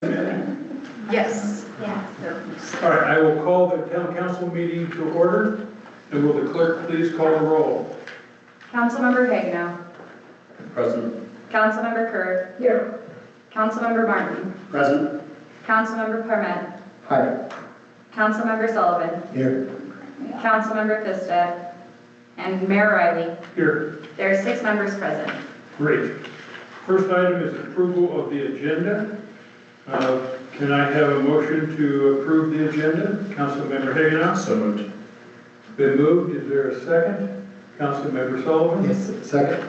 Yes. All right, I will call the town council meeting to order, and will the clerk please call the roll? Councilmember Hagenow. Present. Councilmember Kerr. Here. Councilmember Martin. Present. Councilmember Clement. Hi. Councilmember Sullivan. Here. Councilmember Pista. And Mayor Riley. Here. There are 6 members present. Great. First item is approval of the agenda. Can I have a motion to approve the agenda? Councilmember Hagenow? So moved. Been moved. Is there a second? Councilmember Sullivan? Yes. Second.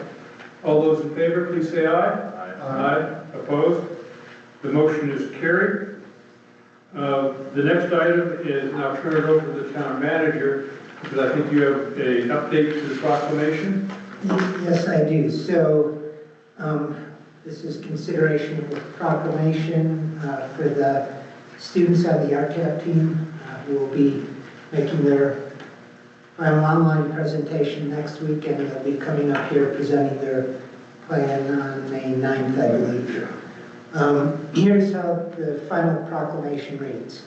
All those in favor, please say aye. Aye. Opposed? The motion is carried. The next item is, and I'll turn it over to the town manager, because I think you have an update to the proclamation. Yes, I do. So this is consideration of the proclamation for the students on the RTAP team who will be making their final online presentation next week, and they'll be coming up here presenting their plan on May 9th, I believe. Here's how the final proclamation reads.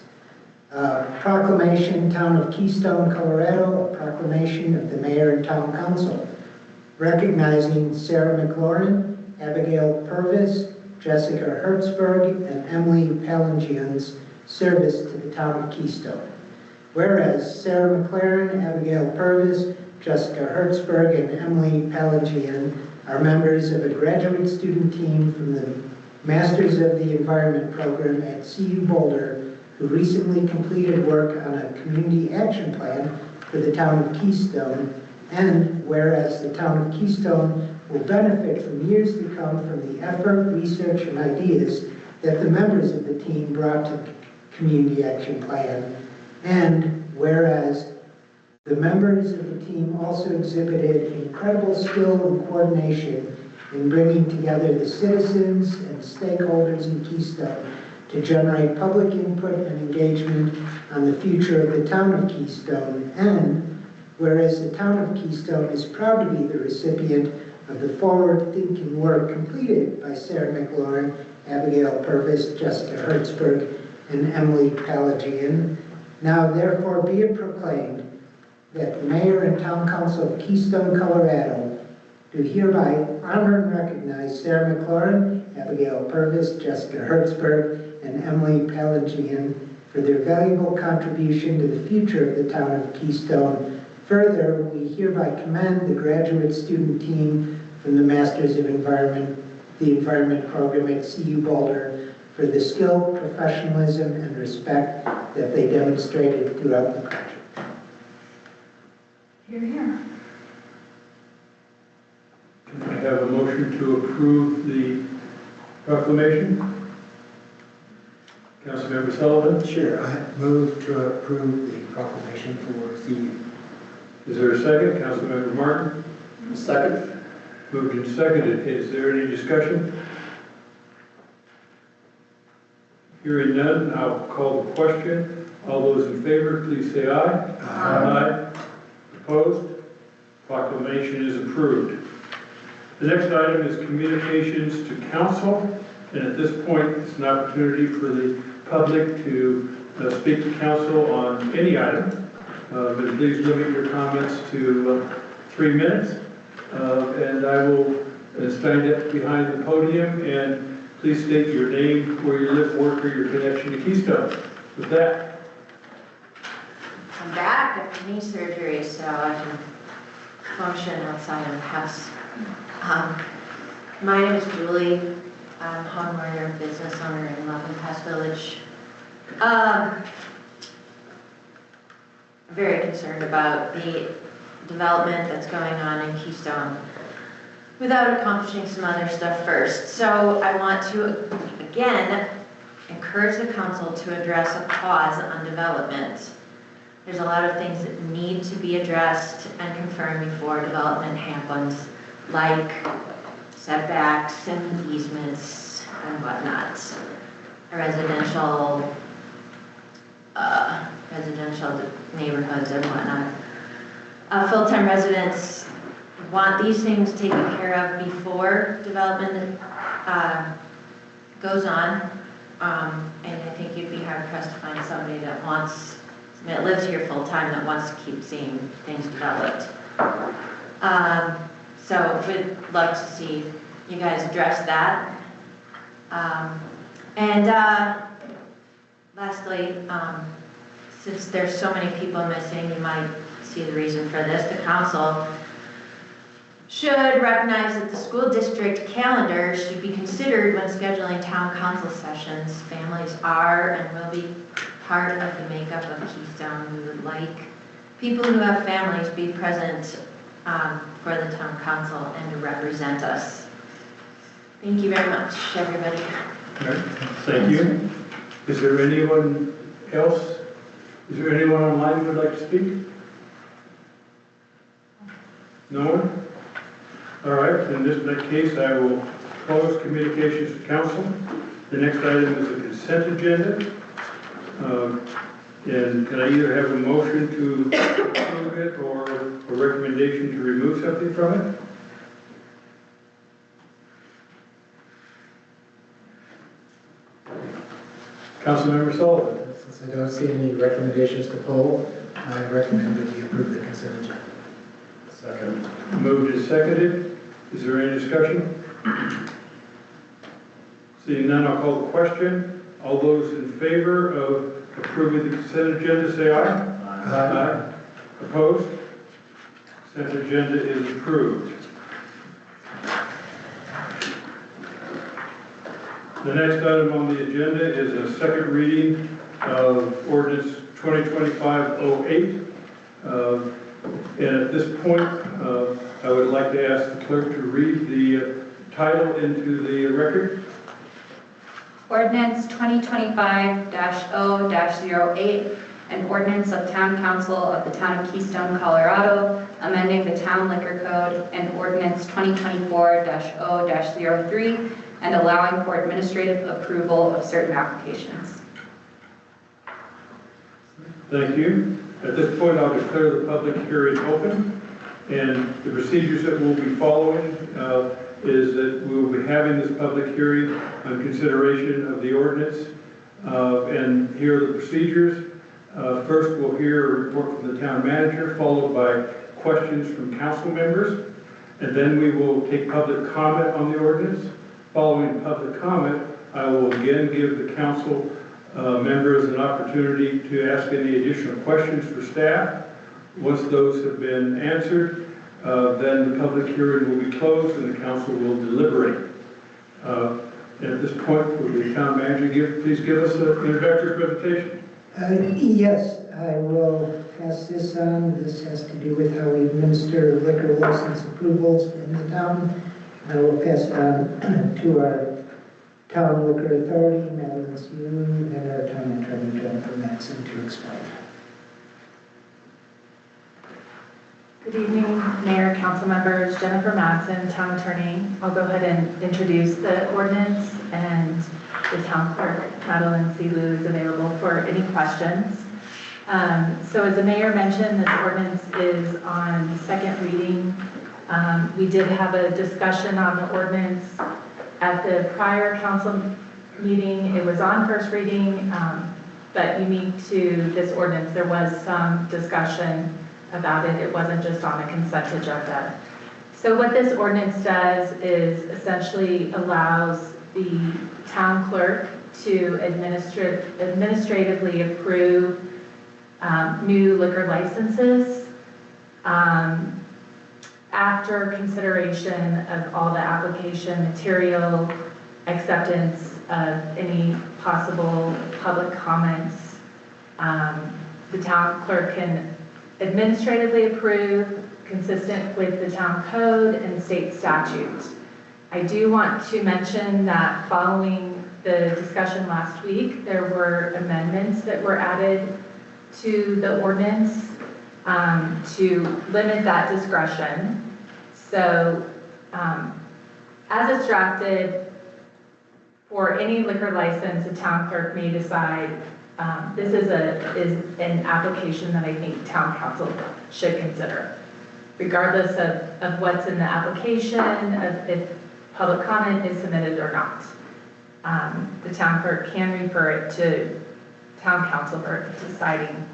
Proclamation, Town of Keystone, Colorado, a proclamation of the Mayor and Town Council, recognizing Sarah McLaurin, Abigail Purvis, Jessica Hertzberg, and Emily Palangian's service to the Town of Keystone. Whereas Sarah McLaurin, Abigail Purvis, Jessica Hertzberg, and Emily Palangian are members of a graduate student team from the Masters of the Environment program at CU Boulder, who recently completed work on a community action plan for the Town of Keystone. And whereas the Town of Keystone will benefit from years to come from the effort, research, and ideas that the members of the team brought to the community action plan. And whereas the members of the team also exhibited incredible skill and coordination in bringing together the citizens and stakeholders in Keystone to generate public input and engagement on the future of the Town of Keystone. And whereas the Town of Keystone is proud to be the recipient of the forward-thinking work completed by Sarah McLaurin, Abigail Purvis, Jessica Hertzberg, and Emily Palagian, now therefore be it proclaimed that the Mayor and Town Council of Keystone, Colorado do hereby honor and recognize Sarah McLaurin, Abigail Purvis, Jessica Hertzberg, and Emily Palagian for their valuable contribution to the future of the Town of Keystone. Further, we hereby commend the graduate student team from the Masters of the Environment program at CU Boulder for the skill, professionalism, and respect that they demonstrated throughout the project. Hear, hear. Can I have a motion to approve the proclamation? Councilmember Sullivan? Sure, I move to approve the proclamation for CU. Is there a second? Councilmember Martin? Second. Moved and seconded. Is there any discussion? Hearing none, I'll call the question. All those in favor, please say aye. Aye. Opposed? Proclamation is approved. The next item is communications to council. And at this point, it's an opportunity for the public to speak to council on any item. But please limit your comments to 3 minutes. And I will stand up behind the podium, and please state your name, where you live, work, or your connection to Keystone. With that. I'm back after knee surgery, so I can function outside of the house. My name is Julie. I'm a homeowner, business owner in Muffin Pass Village. I'm very concerned about the development that's going on in Keystone without accomplishing some other stuff first. So I want to, again, encourage the council to address a pause on development. There's a lot of things that need to be addressed and confirmed before development happens, like setbacks and easements and whatnot. Residential neighborhoods and whatnot. Full-time residents want these things taken care of before development goes on. And I think you'd be hard pressed to find somebody that lives here full time that wants to keep seeing things developed. So we'd love to see you guys address that. Lastly, since there's so many people missing, you might see the reason for this. The council should recognize that the school district calendar should be considered when scheduling town council sessions. Families are and will be part of the makeup of Keystone. We would like people who have families be present for the town council and to represent us. Thank you very much, everybody. All right, thank you. Is there anyone else? Is there anyone online who would like to speak? No one? All right, in that case, I will close communications to council. The next item is the consent agenda. And can I either have a motion to approve it or a recommendation to remove something from it? Councilmember Sullivan. Since I don't see any recommendations to pull, I recommend that we approve the consent agenda. Second. Moved and seconded. Is there any discussion? Seeing none, I'll call the question. All those in favor of approving the consent agenda, say aye. Aye. Opposed? Consent agenda is approved. The next item on the agenda is a second reading of ordinance 2025-08. And at this point, I would like to ask the clerk to read the title into the record. Ordinance 2025-0-08, an ordinance of Town Council of the Town of Keystone, Colorado, amending the Town Liquor Code, and ordinance 2024-0-03, and allowing for administrative approval of certain applications. Thank you. At this point, I'll declare the public hearing open, and the procedures that we'll be following is that we will be having this public hearing on consideration of the ordinance, and here are the procedures. First, we'll hear a report from the town manager, followed by questions from council members, and then we will take public comment on the ordinance. Following public comment, I will again give the council members an opportunity to ask any additional questions for staff. Once those have been answered, then the public hearing will be closed and the council will deliberate. And at this point, will the town manager please give us an introductory presentation? Yes, I will pass this on. This has to do with how we administer liquor license approvals in the town. I will pass it on to our Town Liquor Authority, Madeline Seeley, and our Town Attorney, Jennifer Matson, to explain. Good evening, Mayor, council members, Jennifer Matson, Town Attorney. I'll go ahead and introduce the ordinance, and the Town Clerk, Madeline Seeley, is available for any questions. So as the Mayor mentioned, this ordinance is on second reading. We did have a discussion on the ordinance at the prior council meeting. It was on first reading, but unique to this ordinance, there was some discussion about it. It wasn't just on a consent agenda. So what this ordinance does is essentially allows the town clerk to administratively approve new liquor licenses after consideration of all the application material, acceptance of any possible public comments. The town clerk can administratively approve consistent with the town code and state statutes. I do want to mention that following the discussion last week, there were amendments that were added to the ordinance to limit that discretion. So as it's drafted, for any liquor license, the town clerk may decide this is an application that I think town council should consider, regardless of what's in the application, of if public comment is submitted or not. the town clerk can refer it to town council for deciding.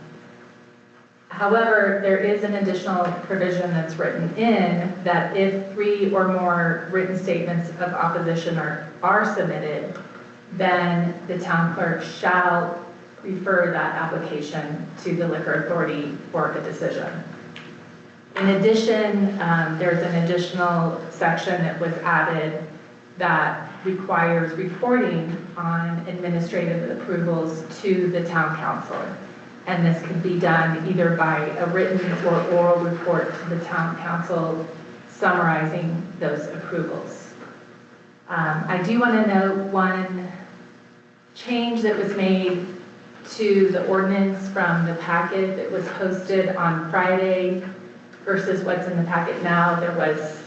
However, there is an additional provision that's written in that if 3 or more written statements of opposition are submitted, then the town clerk shall refer that application to the liquor authority for a decision. In addition, there's an additional section that was added that requires reporting on administrative approvals to the town council. And this can be done either by a written or oral report to the town council summarizing those approvals. I do want to note one change that was made to the ordinance from the packet that was posted on Friday versus what's in the packet now. There was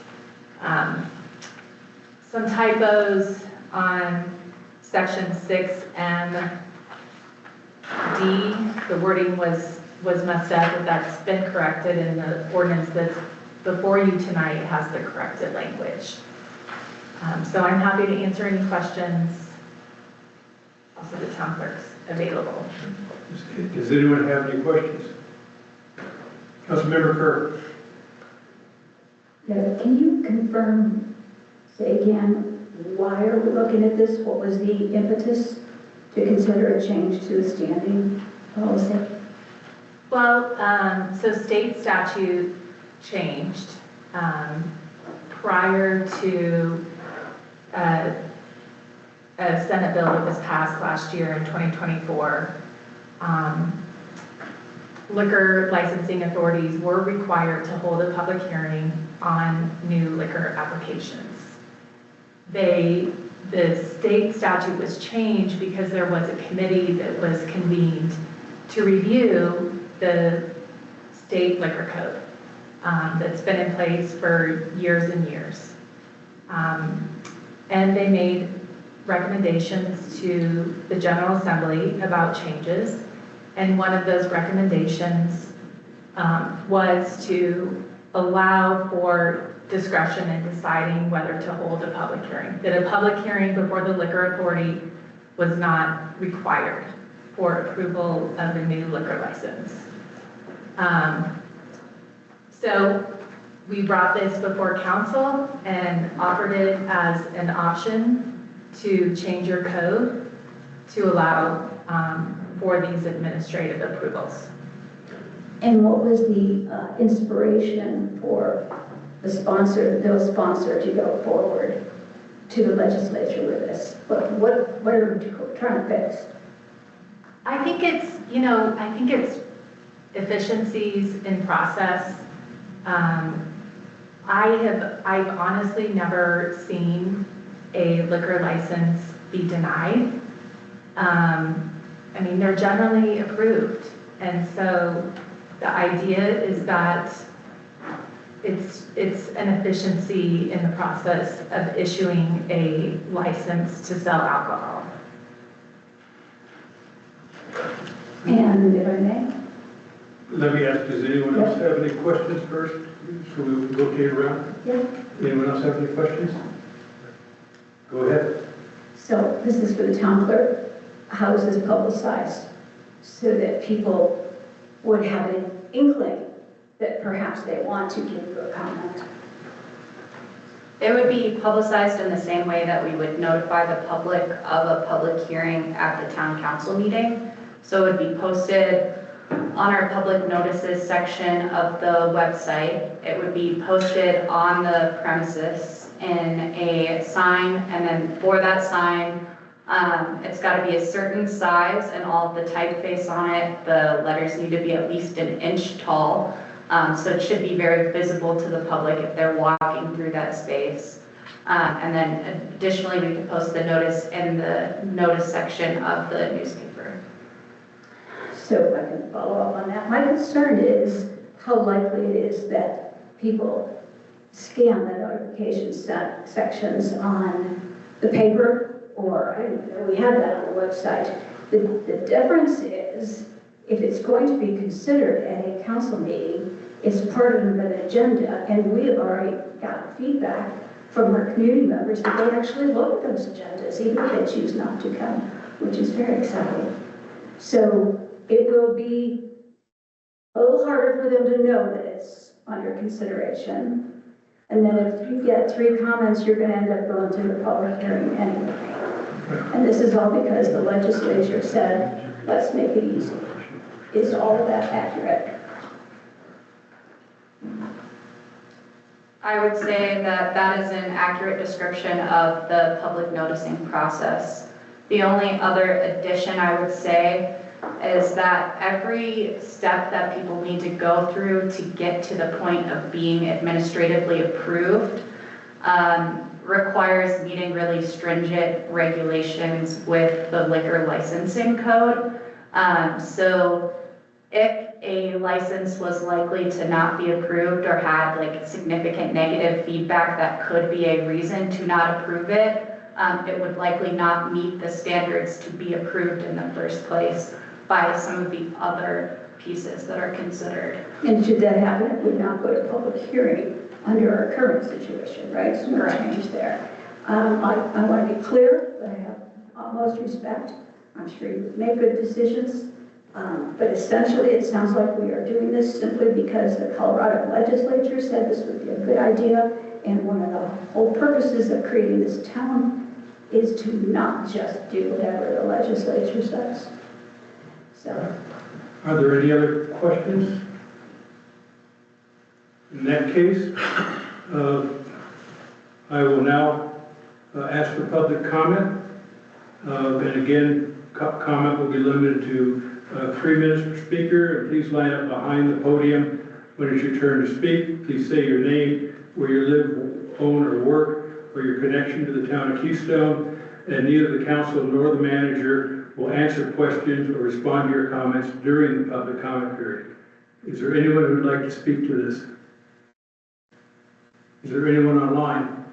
some typos on section 6M D. The wording was messed up, but that's been corrected, and the ordinance that's before you tonight has the corrected language. So I'm happy to answer any questions. Also, the town clerk's available. Does anyone have any questions? Councilmember Kerr. Yeah, can you confirm, say again, why are we looking at this? What was the impetus to consider a change to the standing policy? Well, so state statute changed prior to a Senate bill that was passed last year in 2024. Liquor licensing authorities were required to hold a public hearing on new liquor applications. The state statute was changed because there was a committee that was convened to review the state liquor code that's been in place for years and years. And they made recommendations to the General Assembly about changes. And one of those recommendations was to allow for discretion in deciding whether to hold a public hearing. That a public hearing before the liquor authority was not required for approval of a new liquor license. So we brought this before council and offered it as an option to change your code to allow for these administrative approvals. And what was the inspiration for the bill sponsor to go forward to the legislature with this? What are we trying to fix? I think it's efficiencies in process. I've honestly never seen a liquor license be denied. I mean, they're generally approved. And so the idea is that it's an efficiency in the process of issuing a license to sell alcohol. And if I may? Let me ask, does anyone else have any questions first? So we rotate around. Yeah. Anyone else have any questions? Go ahead. So this is for the town clerk. How is this publicized so that people would have an inkling that perhaps they want to give you a comment? It would be publicized in the same way that we would notify the public of a public hearing at the town council meeting. So it would be posted on our public notices section of the website. It would be posted on the premises in a sign, and then for that sign, it's got to be a certain size and all of the typeface on it. The letters need to be at least an inch tall. So it should be very visible to the public if they're walking through that space. And then additionally, we could post the notice in the notice section of the newspaper. So if I can follow up on that, my concern is how likely it is that people scan the notification sections on the paper, or we have that on the website. The difference is, if it's going to be considered at a council meeting, it's part of an agenda, and we have already got feedback from our community members that they actually look at those agendas, even if they choose not to come, which is very exciting. So it will be a little harder for them to know that it's under consideration. And then if you get 3 comments, you're going to end up going to the public hearing anyway. And this is all because the legislature said, let's make it easy. Is all of that accurate? I would say that that is an accurate description of the public noticing process. The only other addition I would say is that every step that people need to go through to get to the point of being administratively approved requires meeting really stringent regulations with the liquor licensing code. So if a license was likely to not be approved or had like significant negative feedback that could be a reason to not approve it, it would likely not meet the standards to be approved in the first place by some of the other pieces that are considered. And should that happen, it would not go to public hearing under our current situation, right? So no Correct. change there. I want to be clear, but I have utmost respect. I'm sure you make good decisions. But essentially, it sounds like we are doing this simply because the Colorado legislature said this would be a good idea. And one of the whole purposes of creating this town is to not just do whatever the legislature says. So, Are there any other questions? In that case, I will now ask for public comment. And again, comment will be limited to 3 minutes per speaker. And please line up behind the podium when it's your turn to speak. Please say your name, where you live, own, or work, or your connection to the town of Keystone. And neither the council nor the manager will answer questions or respond to your comments during the public comment period. Is there anyone who would like to speak to this? Is there anyone online?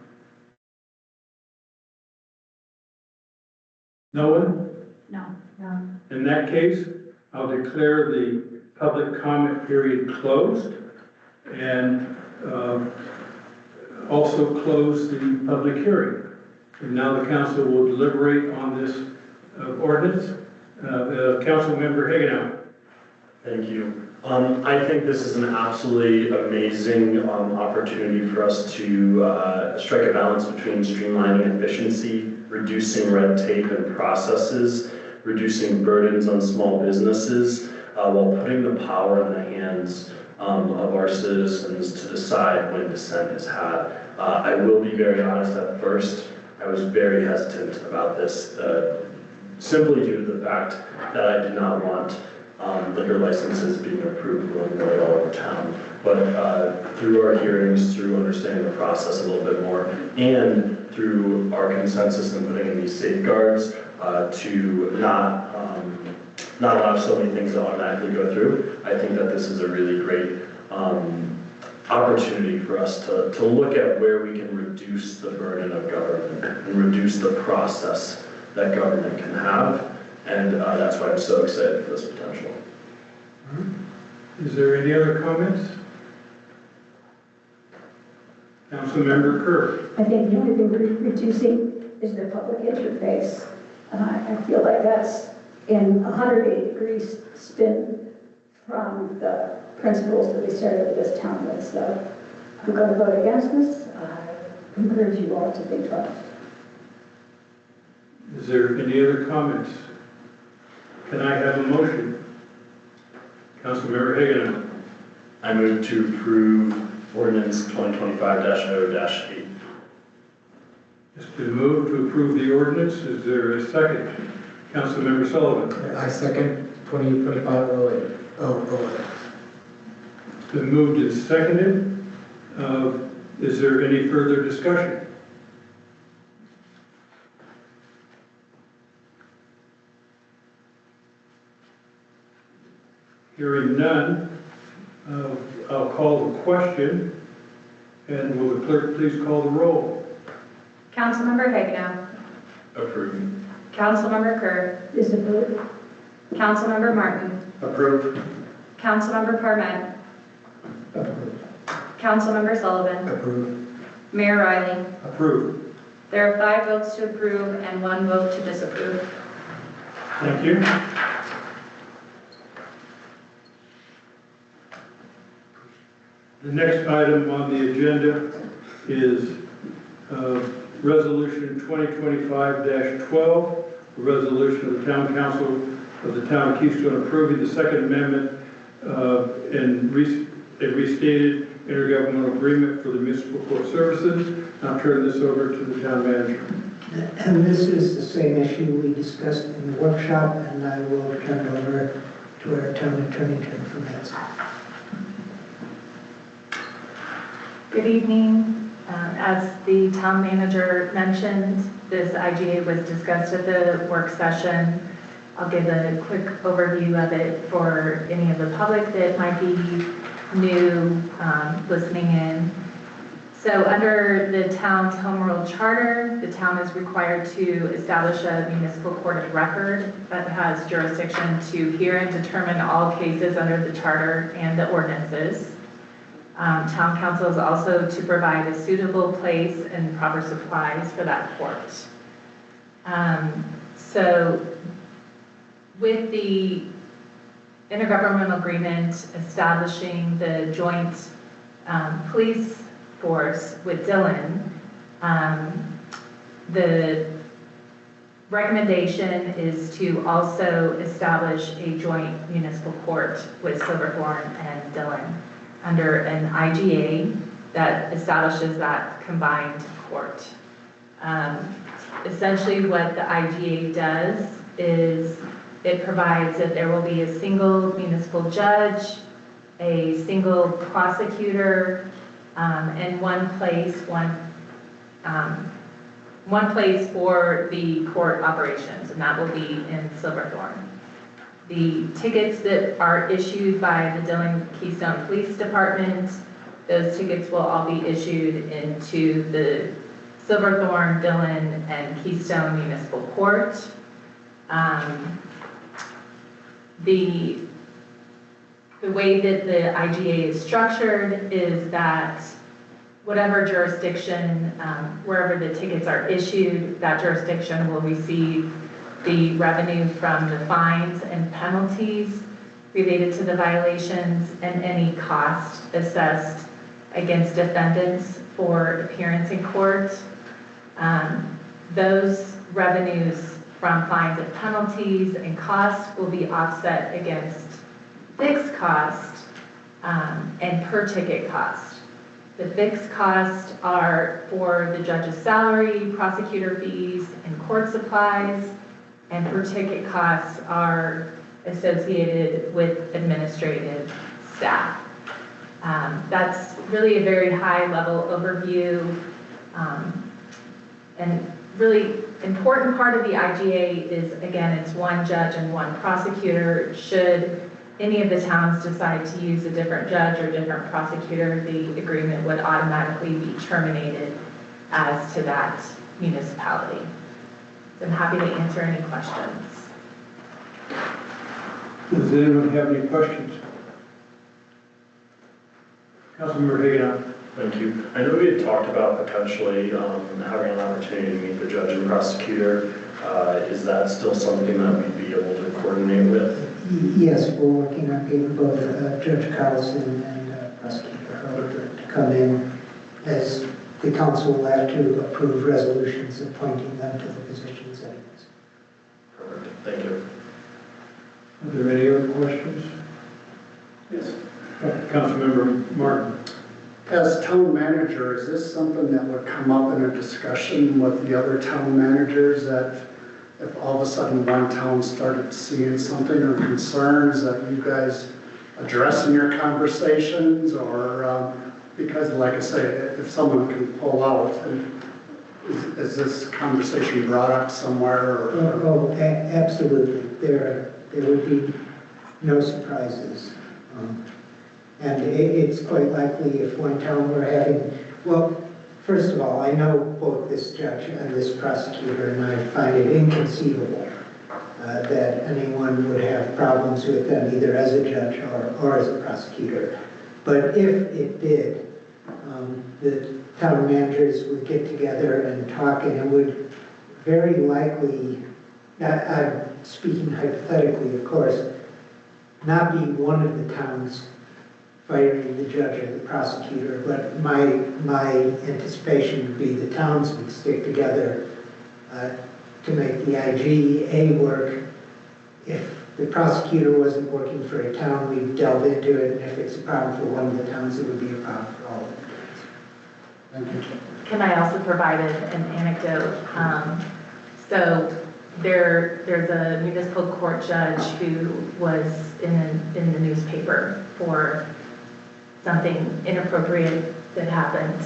No one? No. In that case, I'll declare the public comment period closed and also close the public hearing. And now the council will deliberate on this ordinance. Council Member Hagenow. Thank you. I think this is an absolutely amazing opportunity for us to strike a balance between streamlining efficiency, reducing red tape and processes, reducing burdens on small businesses, while putting the power in the hands of our citizens to decide when dissent is had. I will be very honest, at first, I was very hesitant about this, simply due to the fact that I did not want liquor licenses being approved willy-nilly all over town. But through our hearings, through understanding the process a little bit more, and through our consensus in putting in these safeguards to not allow so many things to automatically go through, I think that this is a really great opportunity for us to look at where we can reduce the burden of government and reduce the process that government can have. And that's why I'm so excited for this potential. Is there any other comments? Councilmember Kerr. I think the only thing we're reducing is the public interface. I feel like that's in 180 degrees spin from the principles that we started this town with. So I'm going to vote against this. I encourage you all to think twice. Is there any other comments? Can I have a motion? Councilmember Hagenow. I move to approve ordinance 2025-0-8. It's been moved to approve the ordinance. Is there a second? Councilmember Sullivan. I second 2025-08. It's been moved and seconded. Is there any further discussion? Hearing none, I'll call the question, and will the clerk please call the roll? Councilmember Hagenow. Approved. Councilmember Kerr. Disapprove. Councilmember Martin. Approved. Councilmember Parmet. Approved. Councilmember Sullivan. Approved. Mayor Riley. Approved. There are 5 votes to approve and 1 vote to disapprove. Thank you. The next item on the agenda is Resolution 2025-12, a resolution of the Town Council of the Town of Keystone approving the Second Amendment and a restated intergovernmental agreement for the municipal court services. I'll turn this over to the town manager. And this is the same issue we discussed in the workshop, and I will turn it over to our town attorney to informate. Good evening. As the town manager mentioned, this IGA was discussed at the work session. I'll give a quick overview of it for any of the public that might be new listening in. So under the town's home rule charter, the town is required to establish a municipal court of record that has jurisdiction to hear and determine all cases under the charter and the ordinances. Town council is also to provide a suitable place and proper supplies for that court. So with the intergovernmental agreement establishing the joint police force with Dillon, the recommendation is to also establish a joint municipal court with Silverthorne and Dillon under an IGA that establishes that combined court. Essentially what the IGA does is it provides that there will be a single municipal judge, a single prosecutor, and one place for the court operations, and that will be in Silverthorne. The tickets that are issued by the Dillon Keystone Police Department, those tickets will all be issued into the Silverthorne, Dillon, and Keystone Municipal Court. The way that the IGA is structured is that whatever jurisdiction, wherever the tickets are issued, that jurisdiction will receive the revenue from the fines and penalties related to the violations and any cost assessed against defendants for appearance in court. Those revenues from fines and penalties and costs will be offset against fixed cost and per ticket cost. The fixed costs are for the judge's salary, prosecutor fees, and court supplies, and per ticket costs are associated with administrative staff. That's really a very high level overview, and really important part of the IGA is, again, it's one judge and one prosecutor. Should any of the towns decide to use a different judge or different prosecutor, the agreement would automatically be terminated as to that municipality. So I'm happy to answer any questions. Does anyone have any questions? Councilmember Hagan. Thank you. I know we had talked about potentially having an opportunity to meet the judge and prosecutor. Is that still something that we'd be able to coordinate with? Yes, we're working on getting both Judge Carlson and Prosecutor Herbert to come in, as the council will have to approve resolutions appointing them to the positions anyways. Perfect. Thank you. Are there any other questions? Yes. Councilmember Martin. As town manager, is this something that would come up in a discussion with the other town managers, that if all of a sudden one town started seeing something or concerns, that you guys address in your conversations? Or because, like I say, if someone can pull out, is this conversation brought up somewhere? Or? Absolutely. There would be no surprises. And it's quite likely if one town were having, well, first of all, I know both this judge and this prosecutor, and I find it inconceivable that anyone would have problems with them either as a judge or as a prosecutor. But if it did, the town managers would get together and talk, and it would very likely, I'm speaking hypothetically, of course, not be one of the towns firing the judge or the prosecutor, but my anticipation would be the towns would stick together to make the IGA work. If the prosecutor wasn't working for a town, we'd delve into it, and if it's a problem for one of the towns, it would be a problem for all of the towns. Thank you. Can I also provide an anecdote? So there's a municipal court judge who was in the newspaper for something inappropriate that happened,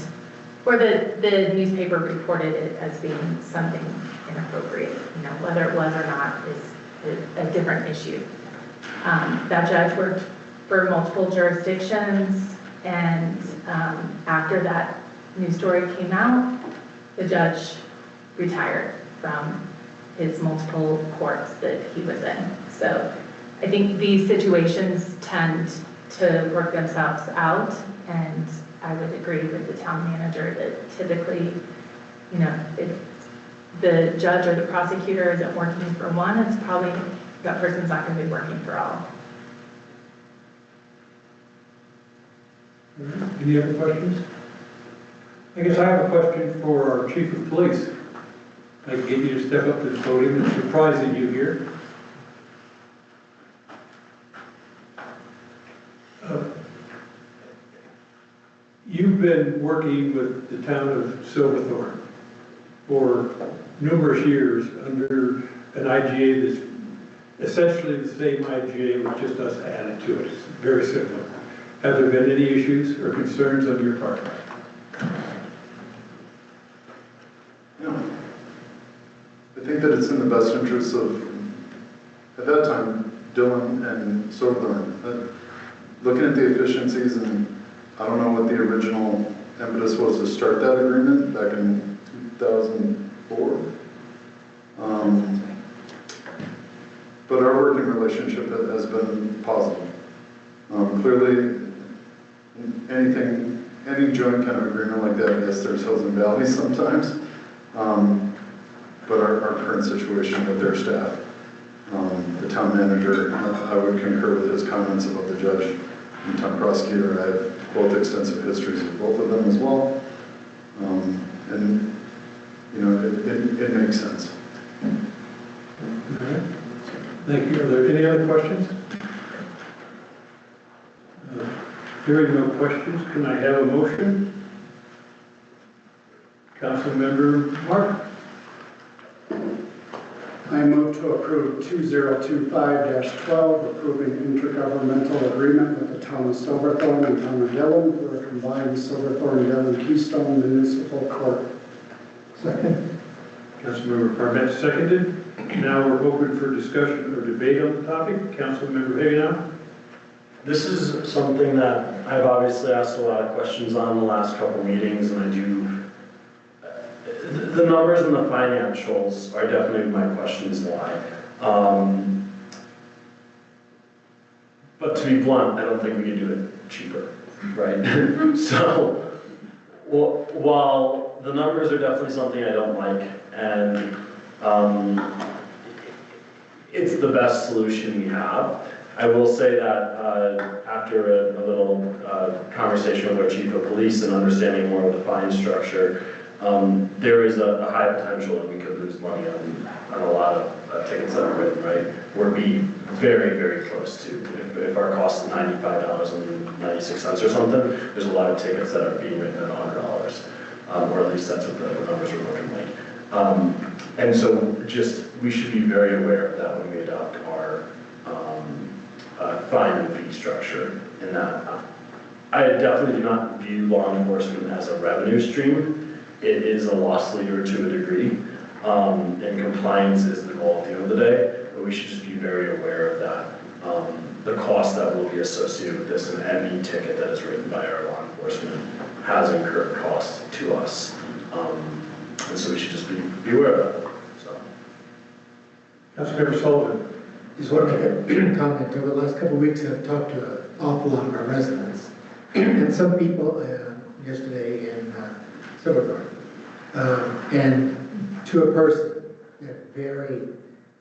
or the newspaper reported it as being something inappropriate. You know, whether it was or not is a different issue. That judge worked for multiple jurisdictions, and after that news story came out, the judge retired from his multiple courts that he was in. So I think these situations tend to work themselves out, and I would agree with the town manager that typically, you know, if the judge or the prosecutor isn't working for one, it's probably that person's not going to be working for all. Any other questions? I guess I have a question for our chief of police. I can get you to step up to the podium. It's surprising you here. You've been working with the town of Silverthorne for numerous years under an IGA that's essentially the same IGA with just us added to it. It's very similar. Have there been any issues or concerns on your part? No. I think that it's in the best interest of, at that time, Dillon and Silverthorne. Looking at the efficiencies, and I don't know what the original impetus was to start that agreement back in 2004. But our working relationship has been positive. Clearly, any joint kind of agreement like that, yes, there's hills and valleys sometimes. But our current situation with their staff, the town manager, I would concur with his comments about the judge and town prosecutor. I have both extensive histories with both of them as well. And, you know, it makes sense. All right. Thank you. Are there any other questions? Hearing no questions, can I have a motion? Councilmember Martin. I move to approve 2025-12, approving intergovernmental agreement with the town of Silverthorne and town of Dillon for a combined Silverthorne-Dillon Keystone Municipal Court. Second. Councilmember Parmet seconded. Now we're open for discussion or debate on the topic. Councilmember Hagenow. This is something that I've obviously asked a lot of questions on the last couple meetings, and I do. The numbers and the financials are definitely my questions lie. But to be blunt, I don't think we can do it cheaper, right? So, while the numbers are definitely something I don't like, and it's the best solution we have, I will say that after a little conversation with our chief of police and understanding more of the fine structure, there is a high potential that we could lose money on a lot of tickets that are written, right? We're being very, very close to. If our cost is $95.96 or something, there's a lot of tickets that are being written at $100, or at least that's what the numbers are looking like. And so we should be very aware of that when we adopt our fine and fee structure. In that, I definitely do not view law enforcement as a revenue stream. It is a loss leader to a degree, and compliance is the goal at the end of the day, but we should just be very aware of that. The cost that will be associated with this, and any ticket that is written by our law enforcement has incurred cost to us. And so we should just be aware of that. So. Councilmember Sullivan. Just want to make a comment. Over the last couple of weeks, I've talked to an awful lot of our residents. And some people, yesterday in Silverthorne. And to a person, they're very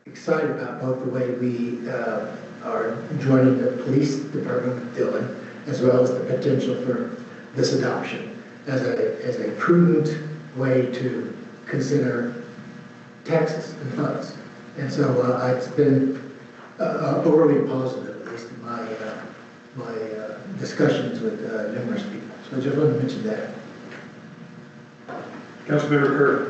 excited about both the way we are joining the police department with Dillon, as well as the potential for this adoption as a prudent way to consider taxes and funds. And so it's been overly positive, at least in my discussions with numerous people. So I just wanted to mention that. Councilmember Kerr.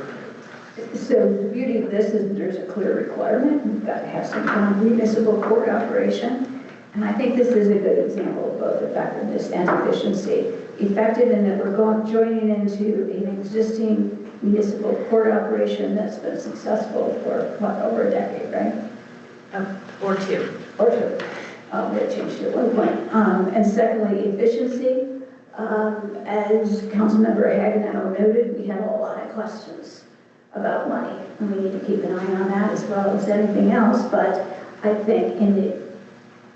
So the beauty of this is there's a clear requirement. We've got to have some kind of municipal court operation. And I think this is a good example of both effectiveness and efficiency. Effective in that we're joining into an existing municipal court operation that's been successful for, what, over a decade, right? Or two. Or two. We had changed it at one point. And secondly, efficiency. As Councilmember Hagenow noted, we have a lot of questions about money, and we need to keep an eye on that as well as anything else. But I think in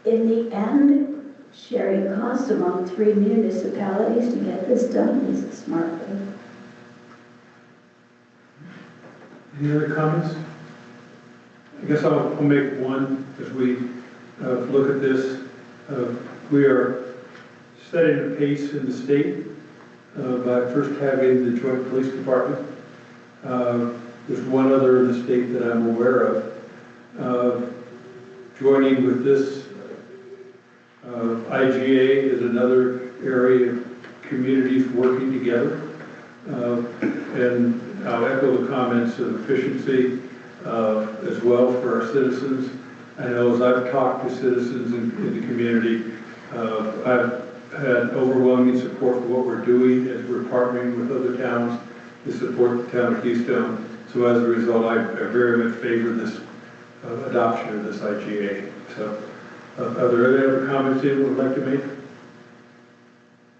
the end, sharing costs among 3 municipalities to get this done is a smart thing. Any other comments? I guess I'll make one as we look at this. We are setting a pace in the state by first having the Joint Police Department. There's one other in the state that I'm aware of. Joining with this IGA is another area of communities working together. And I'll echo the comments of efficiency as well for our citizens. I know as I've talked to citizens in the community, I've had overwhelming support for what we're doing as we're partnering with other towns to support the town of Keystone. So as a result, I very much favor this adoption of this IGA. So are there any other comments anyone would like to make?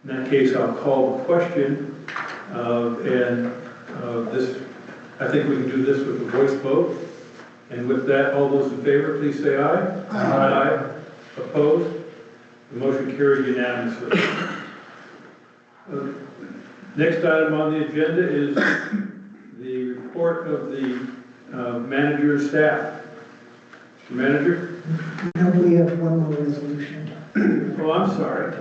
In that case, I'll call the question. This, I think we can do this with a voice vote. And with that, all those in favor, please say aye. Aye. Opposed? The motion carried unanimously. Next item on the agenda is the report of the manager's staff. Mr. Manager? No, we have one more resolution. Oh, I'm sorry.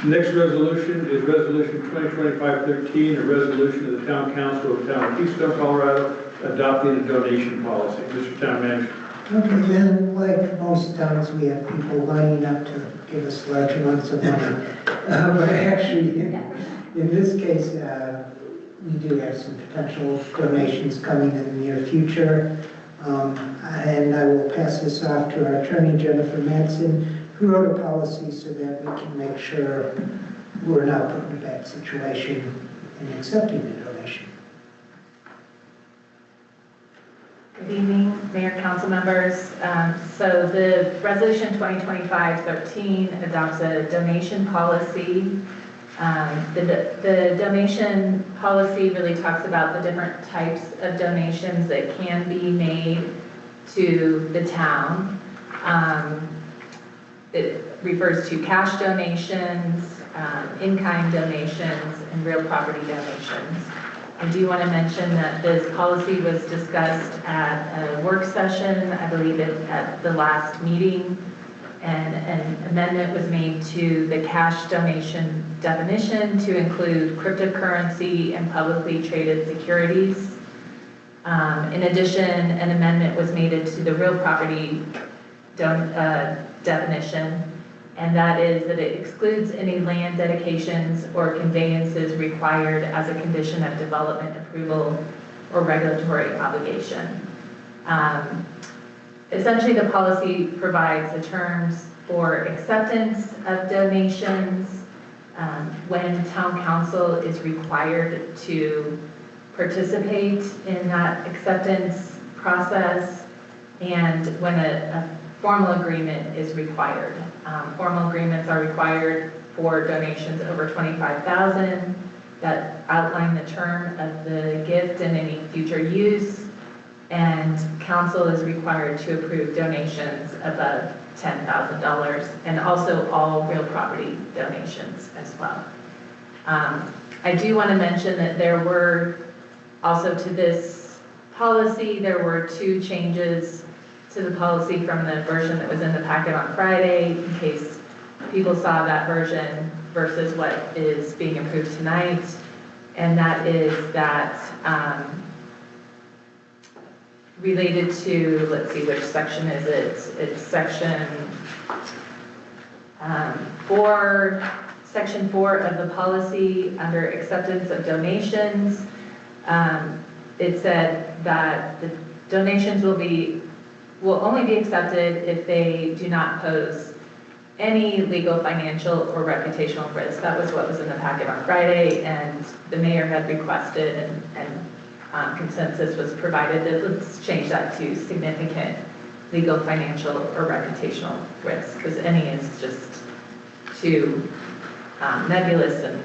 Next resolution is Resolution 2025-13, a resolution of the Town Council of the Town of Keystone, Colorado, adopting a donation policy. Mr. Town Manager. Okay, then, like most towns, we have people lining up to give us large amounts of money. But actually, in this case, we do have some potential donations coming in the near future. And I will pass this off to our attorney, Jennifer Manson, who wrote a policy so that we can make sure we're not put in a bad situation in accepting the donation. Good evening, Mayor, council members. So the resolution 2025-13 adopts a donation policy. The donation policy really talks about the different types of donations that can be made to the town. It refers to cash donations, in-kind donations, and real property donations. I do want to mention that this policy was discussed at a work session, I believe at the last meeting, and an amendment was made to the cash donation definition to include cryptocurrency and publicly traded securities. In addition, an amendment was made to the real property definition, and that is that it excludes any land dedications or conveyances required as a condition of development approval or regulatory obligation. Essentially, the policy provides the terms for acceptance of donations, when town council is required to participate in that acceptance process, and when a formal agreement is required. Formal agreements are required for donations over $25,000 that outline the term of the gift and any future use, and council is required to approve donations above $10,000, and also all real property donations as well. I do want to mention that there were also to this policy, there were 2 changes to the policy from the version that was in the packet on Friday, in case people saw that version versus what is being approved tonight. And that is that related to, let's see, which section is it? It's section 4 of the policy under acceptance of donations. It said that the donations will only be accepted if they do not pose any legal, financial, or reputational risk. That was what was in the packet on Friday, and the mayor had requested and consensus was provided that let's change that to significant legal, financial, or reputational risk, because any is just too nebulous and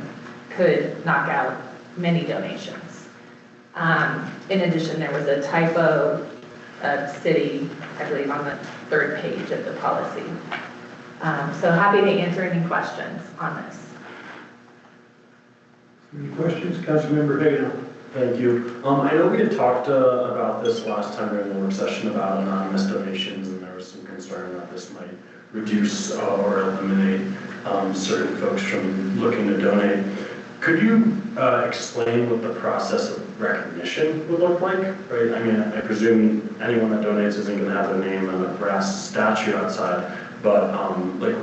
could knock out many donations. In addition, there was a typo of city, I believe, on the 3rd page of the policy. So happy to answer any questions on this. Any questions? Councilmember Hagan. Thank you. I know we had talked about this last time during the work session about anonymous donations, and there was some concern that this might reduce or eliminate certain folks from looking to donate. Could you explain what the process of recognition would look like? Right? I mean, I presume anyone that donates isn't going to have their name and a brass statue outside, but like,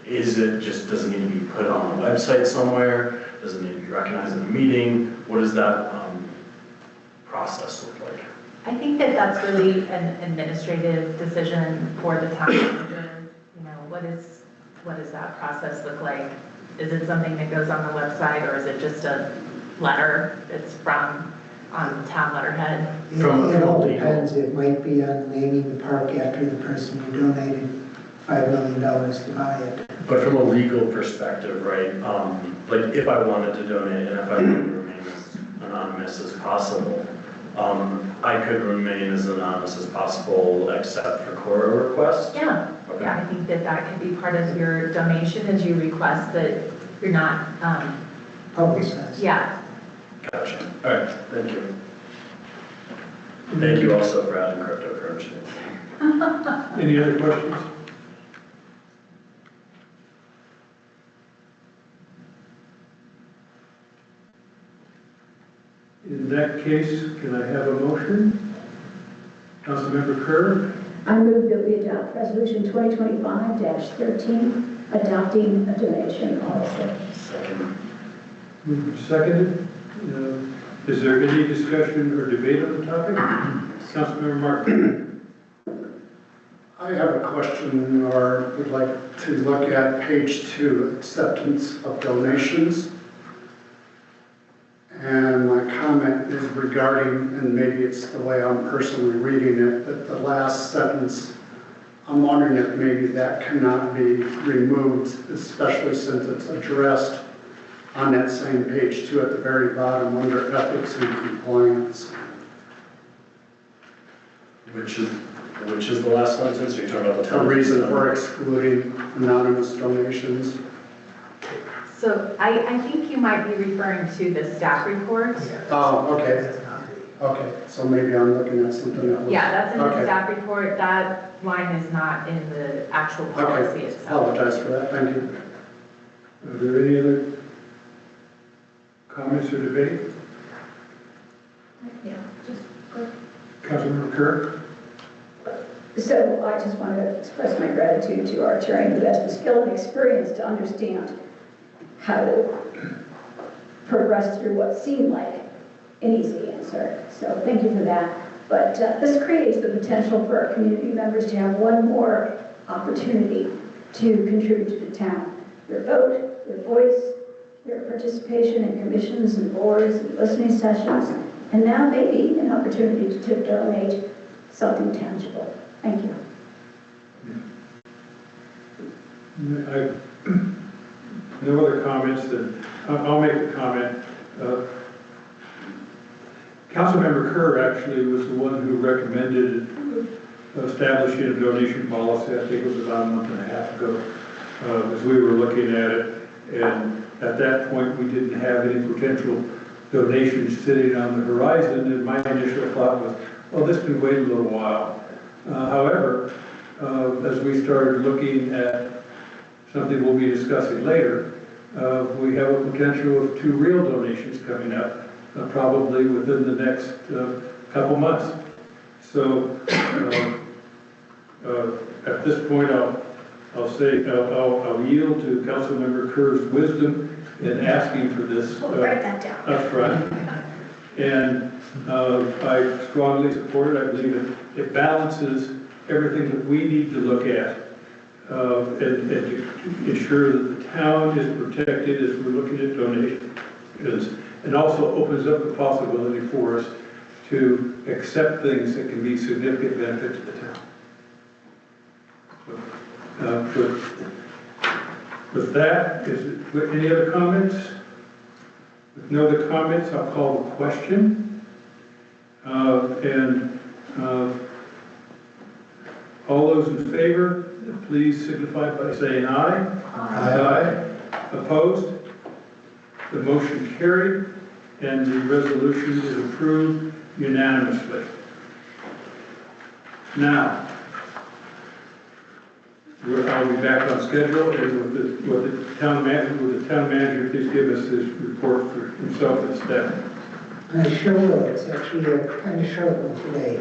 does it need to be put on a website somewhere? Does it need to be recognized in a meeting? What does that process look like? I think that that's really an administrative decision for the town manager. You know, what does that process look like? Is it something that goes on the website, or is it just a letter that's on town letterhead? It all depends. It might be on naming the park after the person who donated $5 million to buy it. But from a legal perspective, right, like if I wanted to donate and if I wanted to remain as anonymous as possible, I could remain as anonymous as possible except for court requests? Yeah. Okay. Yeah, I think that could be part of your donation as you request that you're not, Publicized. yeah. Gotcha. All right, thank you. Thank you also for adding cryptocurrency. Any other questions? In that case, can I have a motion? Councilmember Kerr? I move that we adopt Resolution 2025-13, adopting a donation policy. Second. Moved and seconded. Is there any discussion or debate on the topic? Councilmember Martin. I have a question, or would like to look at page 2, acceptance of donations. And my comment is regarding, and maybe it's the way I'm personally reading it, but the last sentence, I'm wondering if maybe that cannot be removed, especially since it's addressed on that same page 2 at the very bottom under ethics and compliance. Which is the last sentence? You're talking about the A town. reason for excluding anonymous donations. So I think you might be referring to the staff report. Oh, okay. Okay, so maybe I'm looking at something else. Yeah, that's in the Okay. staff report. That line is not in the actual policy Okay, itself. apologize for that, thank you. Are there any other comments or debate? Yeah, just go. Councilmember Kerr? So I just want to express my gratitude to our attorney who has the skill and experience to understand how to progress through what seemed like an easy answer. So thank you for that. But this creates the potential for our community members to have one more opportunity to contribute to the town. Their vote, their voice, their participation in commissions and boards and listening sessions, and now maybe an opportunity to donate something tangible. Thank you. No other comments, then I'll make a comment. Councilmember Kerr actually was the one who recommended establishing a donation policy. I think it was about a month and a half ago, as we were looking at it. And at that point, we didn't have any potential donations sitting on the horizon. And my initial thought was, well, this could wait a little while. However, as we started looking at something we'll be discussing later, we have a potential of 2 real donations coming up, probably within the next couple months. So at this point, I'll yield to Councilmember Kerr's wisdom in asking for this Write that down. up front. And I strongly support it. I believe it balances everything that we need to look at and to ensure that the town is protected as we're looking at donations, and also opens up the possibility for us to accept things that can be significant benefit to the town. So, with that, any other comments? With no other comments, I'll call the question. All those in favor, please signify by saying aye. Aye. Opposed? The motion carried, and the resolution is approved unanimously. Now, I'll be back on schedule, and with the town manager, please give us his report for himself and staff. I sure will. It's actually a kind of short one today.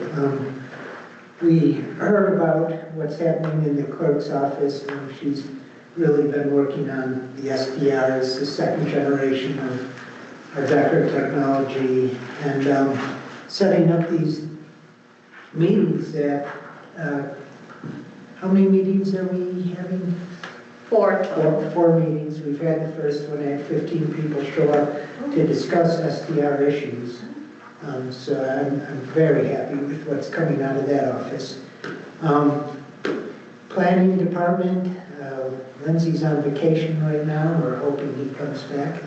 We heard about what's happening in the clerk's office, and she's really been working on the SDRs, the second generation of our Decker technology, and setting up these meetings that, how many meetings are we having? 4. Four meetings. We've had the first one, I had 15 people show up to discuss SDR issues. So I'm very happy with what's coming out of that office. Planning department, Lindsay's on vacation right now. We're hoping he comes back.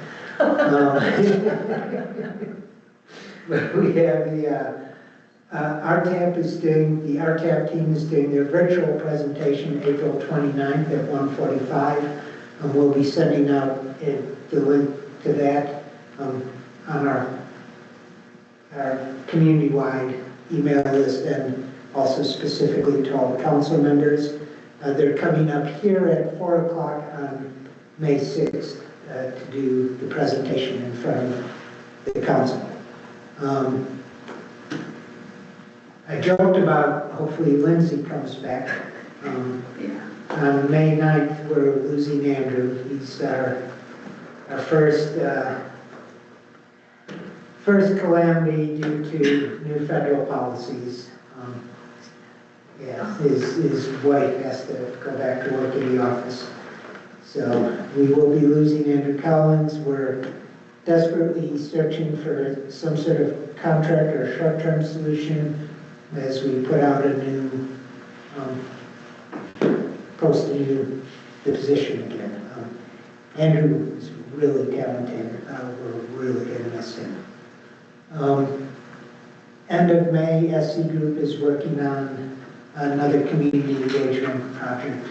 But we have the the RTAP team is doing their virtual presentation April 29th at 1:45. And we'll be sending out the link to that on our community-wide email list, and also specifically to all the council members. They're coming up here at 4 o'clock on May 6th to do the presentation in front of the council. I joked about hopefully Lindsay comes back. On May 9th, we're losing Andrew. He's our first calamity due to new federal policies. His wife has to go back to work in the office. So we will be losing Andrew Collins. We're desperately searching for some sort of contract or short-term solution as we put out a new, post the position again. Andrew is really talented. We're really going to miss him. End of May, SC Group is working on another community engagement project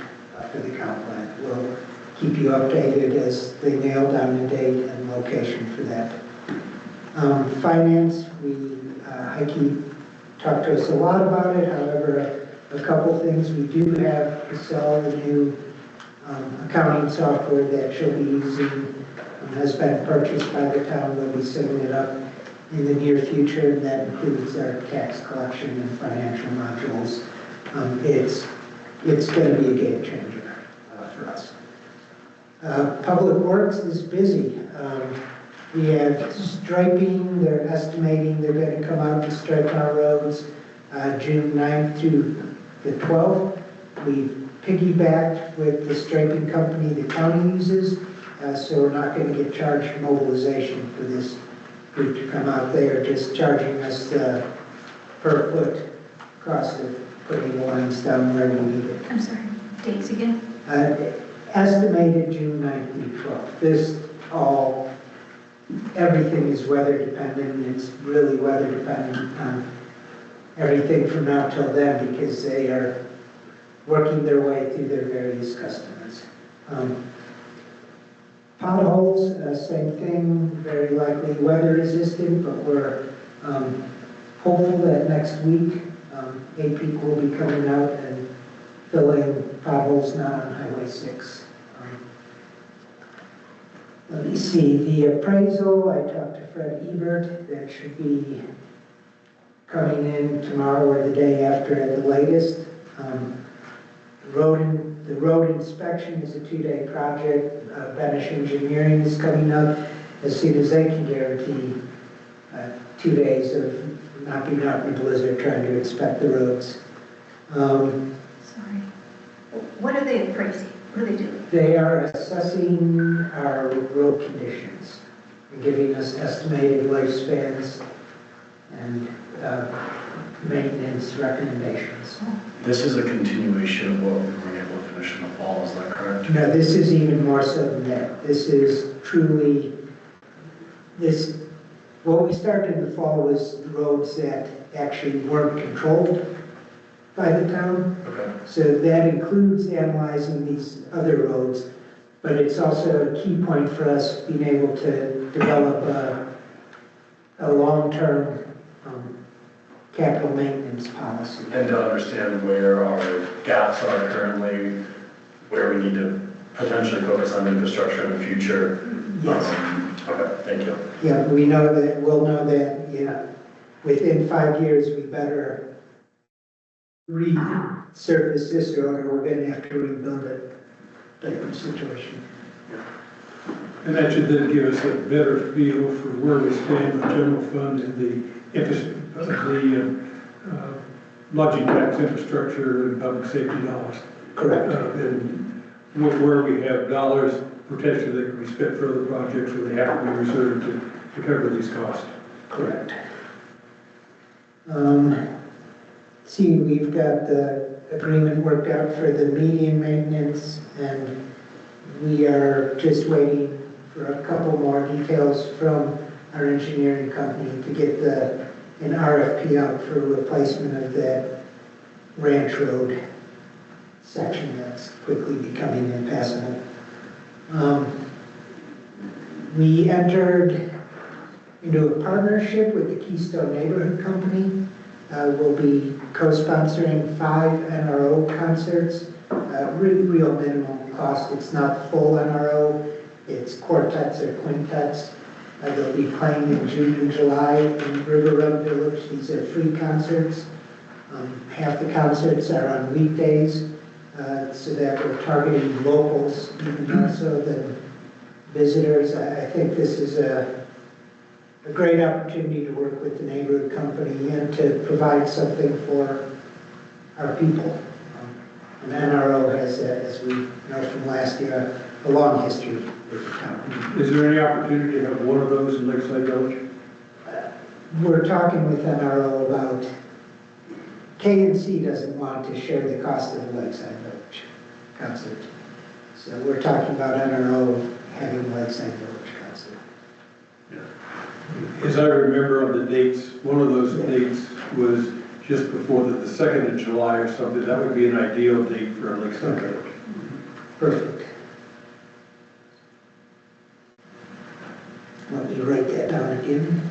for the comp plan. We'll keep you updated as they nail down the date and location for that. Finance, Heike talked to us a lot about it. However, a couple things. We do have to sell the new accounting software that she'll be using. Has been purchased by the town. We'll be setting it up in the near future, and that includes our tax collection and financial modules. It's going to be a game changer for us. Public Works is busy. We have striping. They're estimating they're going to come out and stripe our roads June 9th to the 12th. We piggybacked with the striping company the county uses, so we're not going to get charged mobilization for this group to come out. They are just charging us per foot cost of putting the lines down where we need it. I'm sorry, dates again? Estimated June 9th to 12th. This everything is weather dependent. It's really weather dependent on everything from now till then because they are working their way through their various customers. Potholes, same thing, very likely weather resistant, but we're hopeful that next week, 8 people will be coming out and filling potholes now on Highway 6. Let me see, the appraisal, I talked to Fred Ebert, that should be coming in tomorrow or the day after at the latest. The road inspection is a 2-day project. Benish Engineering is coming up as soon as they can guarantee 2 days of not being out in the blizzard trying to inspect the roads. Sorry. What are they appraising? What do they do? They are assessing our road conditions and giving us estimated lifespans and maintenance recommendations. This is a continuation of what we were able to finish in the fall, is that correct? No, this is even more so than that. This is truly, what we started in the fall was roads that actually weren't controlled by the town. Okay. So that includes analyzing these other roads, but it's also a key point for us being able to develop a long-term capital maintenance policy. And to understand where our gaps are currently, where we need to potentially focus on infrastructure in the future. Yes. Okay, thank you. Yeah, we'll know that, within 5 years, we better resurface this road or we're gonna have to rebuild it type of situation. And that should then give us a better feel for where we stand with general fund and the lodging tax infrastructure and public safety dollars. Correct. And where we have dollars potentially that can be spent for other projects where they have to be reserved to cover these costs. Correct. See, we've got the agreement worked out for the median maintenance, and we are just waiting for a couple more details from our engineering company to get an RFP out for replacement of that ranch road section that's quickly becoming impassable. We entered into a partnership with the Keystone Neighborhood Company. We'll be co-sponsoring 5 NRO concerts, real minimal cost. It's not full NRO, it's quartets or quintets. They'll be playing in June and July in River Run Village. These are free concerts. Half the concerts are on weekdays, so that we're targeting locals even more so than visitors. I think this is a great opportunity to work with the neighborhood company and to provide something for our people. And NRO has, as we know from last year, a long history with the town. Is there any opportunity to have one of those in Lakeside Village? We're talking with NRO about, K&C doesn't want to share the cost of the Lakeside Village concert. So we're talking about NRO having Lakeside Village concert. As I remember on the dates, one of those dates was just before the 2nd of July or something. That would be an ideal date for a Lakeside Village. Perfect. Let me write that down again.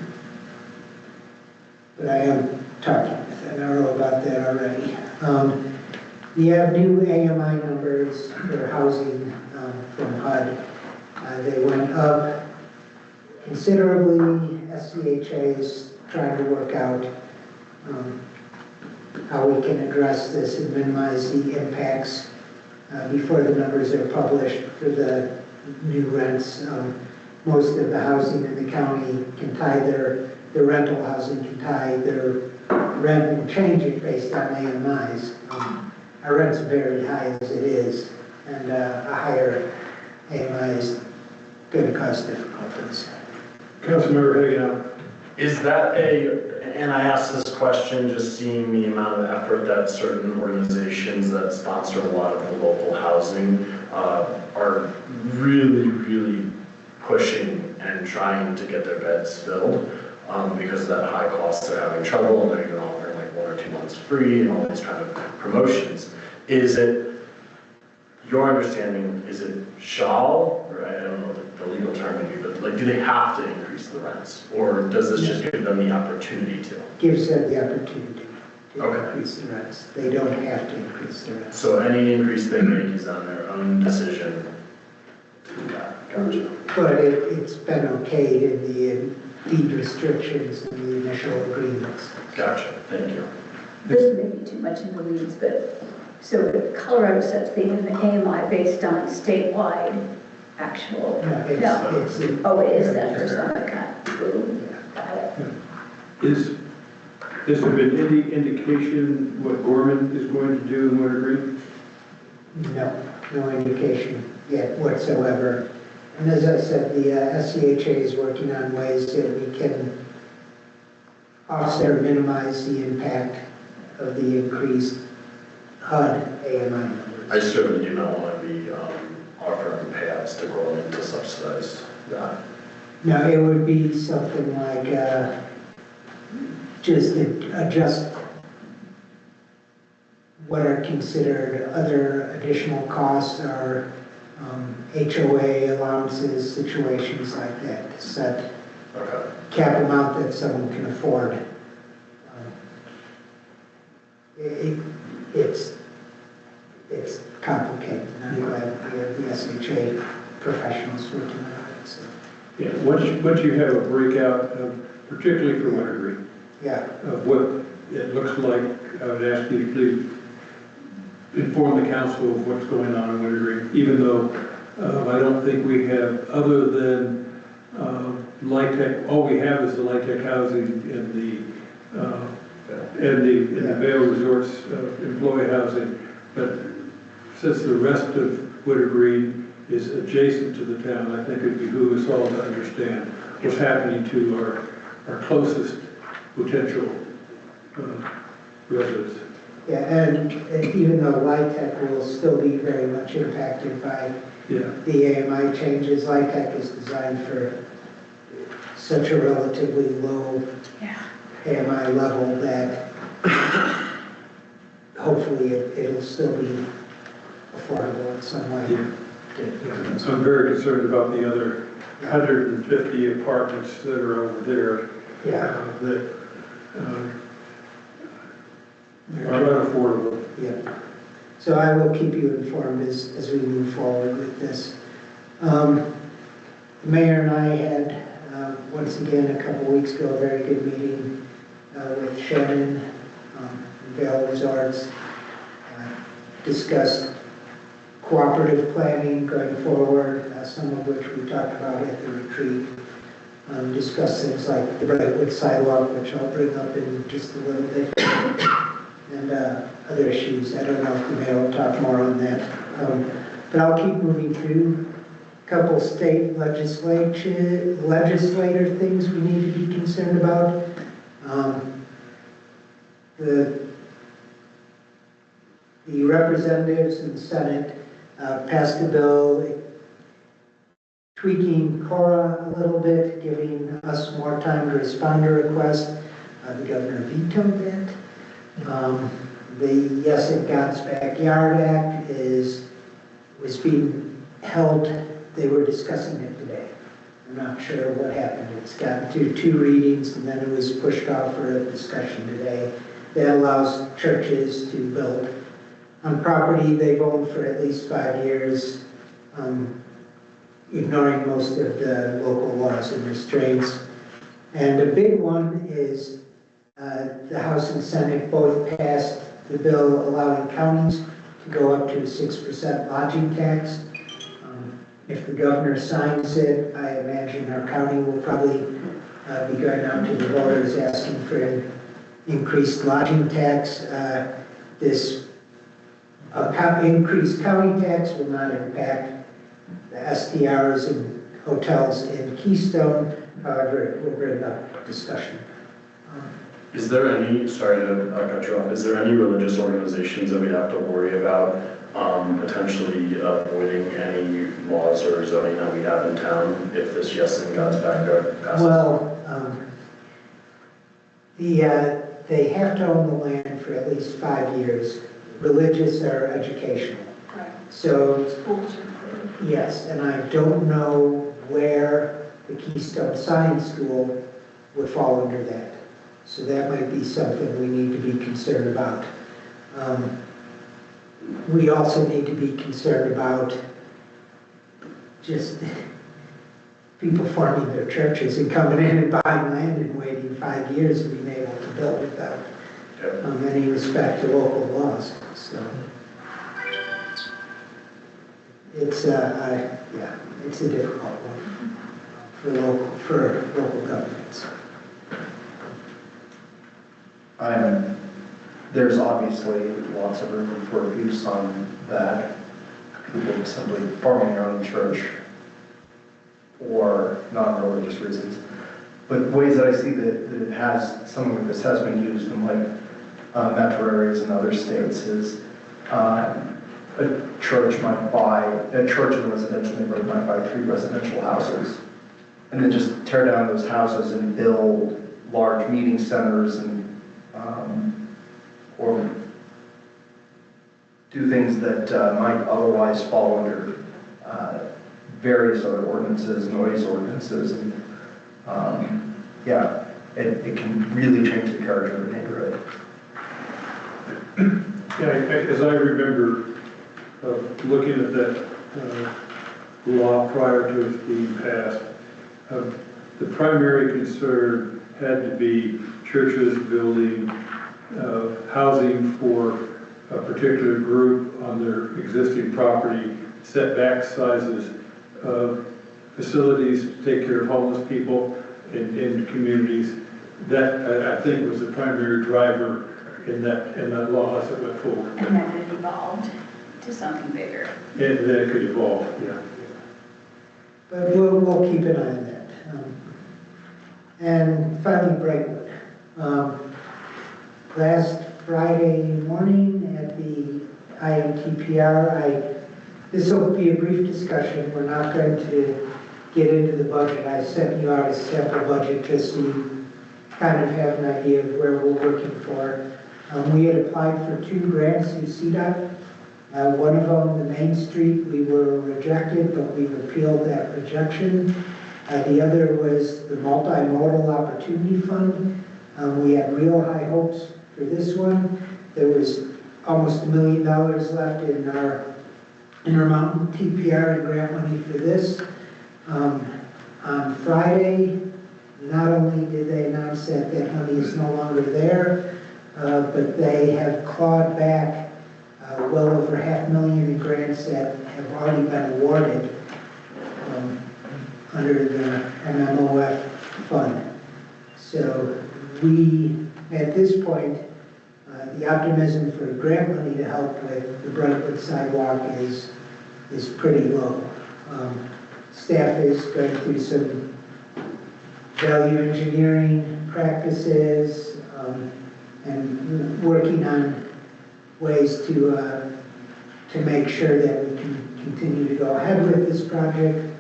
But I am talking with NRO about that already. We have new AMI numbers for housing from HUD. They went up considerably. SCHA is trying to work out how we can address this and minimize the impacts before the numbers are published for the new rents. Most of the housing in the county can tie the rental housing can tie their rent and change it based on AMIs. Our rent's very high as it is, and a higher AMI is going to cause difficulties. Councilmember Hagan. Is that and I asked this question just seeing the amount of effort that certain organizations that sponsor a lot of the local housing are really, really pushing and trying to get their beds filled because of that high cost. They're having trouble and they're even offering like 1 or 2 months free and all these kind of promotions. Is it, your understanding, is it shall, or I don't know the legal term maybe, but like, do they have to increase the rents? Or does this just give them the opportunity to? Gives them the opportunity to Okay. increase the rents. They don't have to increase the rents. So any increase they make is on their own decision to do that. Gotcha. But it's been okayed in the deed restrictions and the initial agreements. Gotcha, thank you. This may be too much in the weeds, but, so Colorado sets being an AMI based on statewide actual. No, No. it's, Oh, it is that for some kind. Boom. Got it. Has there been any indication what Gorman is going to do in Winter Green? no indication yet whatsoever. And as I said, the SCHA is working on ways that we can offset or minimize the impact of the increased HUD AMI numbers. I certainly do not want to be offering payouts to Gorman to subsidize that. No, it would be something like just adjust what are considered other additional costs or HOA allowances, situations like that, to set Okay. cap amount that someone can afford. It's complicated, and I'm glad we have the SHA professionals working on it, so, Yeah, once you have a breakout, particularly for Winter Green, yeah. of what it looks like, I would ask you to please inform the council of what's going on in Winter Green, even though I don't think we have, other than Light-Tech, all we have is the Light-Tech housing in the Vail Resorts employee housing. But since the rest of Winter Green is adjacent to the town, I think it behooves us all to understand what's happening to our closest potential residents. Yeah, and even though Light-Tech will still be very much impacted by Yeah. the AMI changes, Light-Tech is designed for such a relatively low AMI level that hopefully it'll still be affordable in some way. Yeah. I'm very concerned about the other 150 apartments that are over there Yeah, that are unaffordable. yeah. So I will keep you informed as we move forward with this. The mayor and I had, once again, a couple weeks ago, a very good meeting with Shannon, Vail Resorts, discussed cooperative planning going forward, some of which we talked about at the retreat. Discussed things like the Brightwood sidewalk, which I'll bring up in just a little bit, and other issues. I don't know if the mayor will talk more on that. But I'll keep moving through. A couple state legislator things we need to be concerned about. The representatives in the Senate passed a bill tweaking CORA a little bit, giving us more time to respond to requests. The governor vetoed that. The Yes in God's Backyard Act was being held, they were discussing it today. I'm not sure what happened. It's gotten through 2 readings and then it was pushed off for a discussion today. That allows churches to build on property they've owned for at least 5 years, ignoring most of the local laws and restraints. And a big one is the House and Senate both passed the bill allowing counties to go up to a 6% lodging tax. If the governor signs it, I imagine our county will probably be going out to the voters asking for an increased lodging tax. This increased county tax will not impact the STRs and hotels in Keystone. However, it will bring up discussion. Is there any, sorry to cut you off, is there any religious organizations that we have to worry about potentially avoiding any laws or zoning that we have in town if this Yes in God's Backyard passes? Well, the they have to own the land for at least 5 years, religious or educational. So, yes, and I don't know where the Keystone Science School would fall under that. So that might be something we need to be concerned about. We also need to be concerned about just people forming their churches and coming in and buying land and waiting 5 years and being able to build without any respect to local laws. So it's it's a difficult one for local governments. There's obviously lots of room for abuse on that. People simply forming their own church or non-religious reasons. But ways that I see that something like this has been used in like metro areas in other states is a church in a residential neighborhood might buy 3 residential houses and then just tear down those houses and build large meeting centers and or do things that might otherwise fall under various other ordinances, noise ordinances, and it can really change the character of the neighborhood. Yeah, as I remember looking at that law prior to it being passed, the primary concern had to be churches building housing for a particular group on their existing property, setback sizes, facilities to take care of homeless people in communities. That, I think, was the primary driver in that law as it went forward. And then it evolved to something bigger. And then it could evolve, yeah. But we'll keep an eye on that. And finally, Brightwood. Last Friday morning at the IMTPR, this will be a brief discussion. We're not going to get into the budget. I sent you out a sample budget just so you kind of have an idea of where we're working for. We had applied for 2 grants through CDOT. One of them, the Main Street, we were rejected, but we've appealed that rejection. The other was the Multimodal Opportunity Fund. We had real high hopes for this one. There was almost $1 million left in our Intermountain TPR and grant money for this. On Friday, not only did they announce that that money is no longer there, but they have clawed back well over $500,000 in grants that have already been awarded under the MMOF fund. So we, at this point, the optimism for grant money to help with the Brightwood sidewalk is pretty low. Staff is going through some value engineering practices and working on ways to make sure that we can continue to go ahead with this project.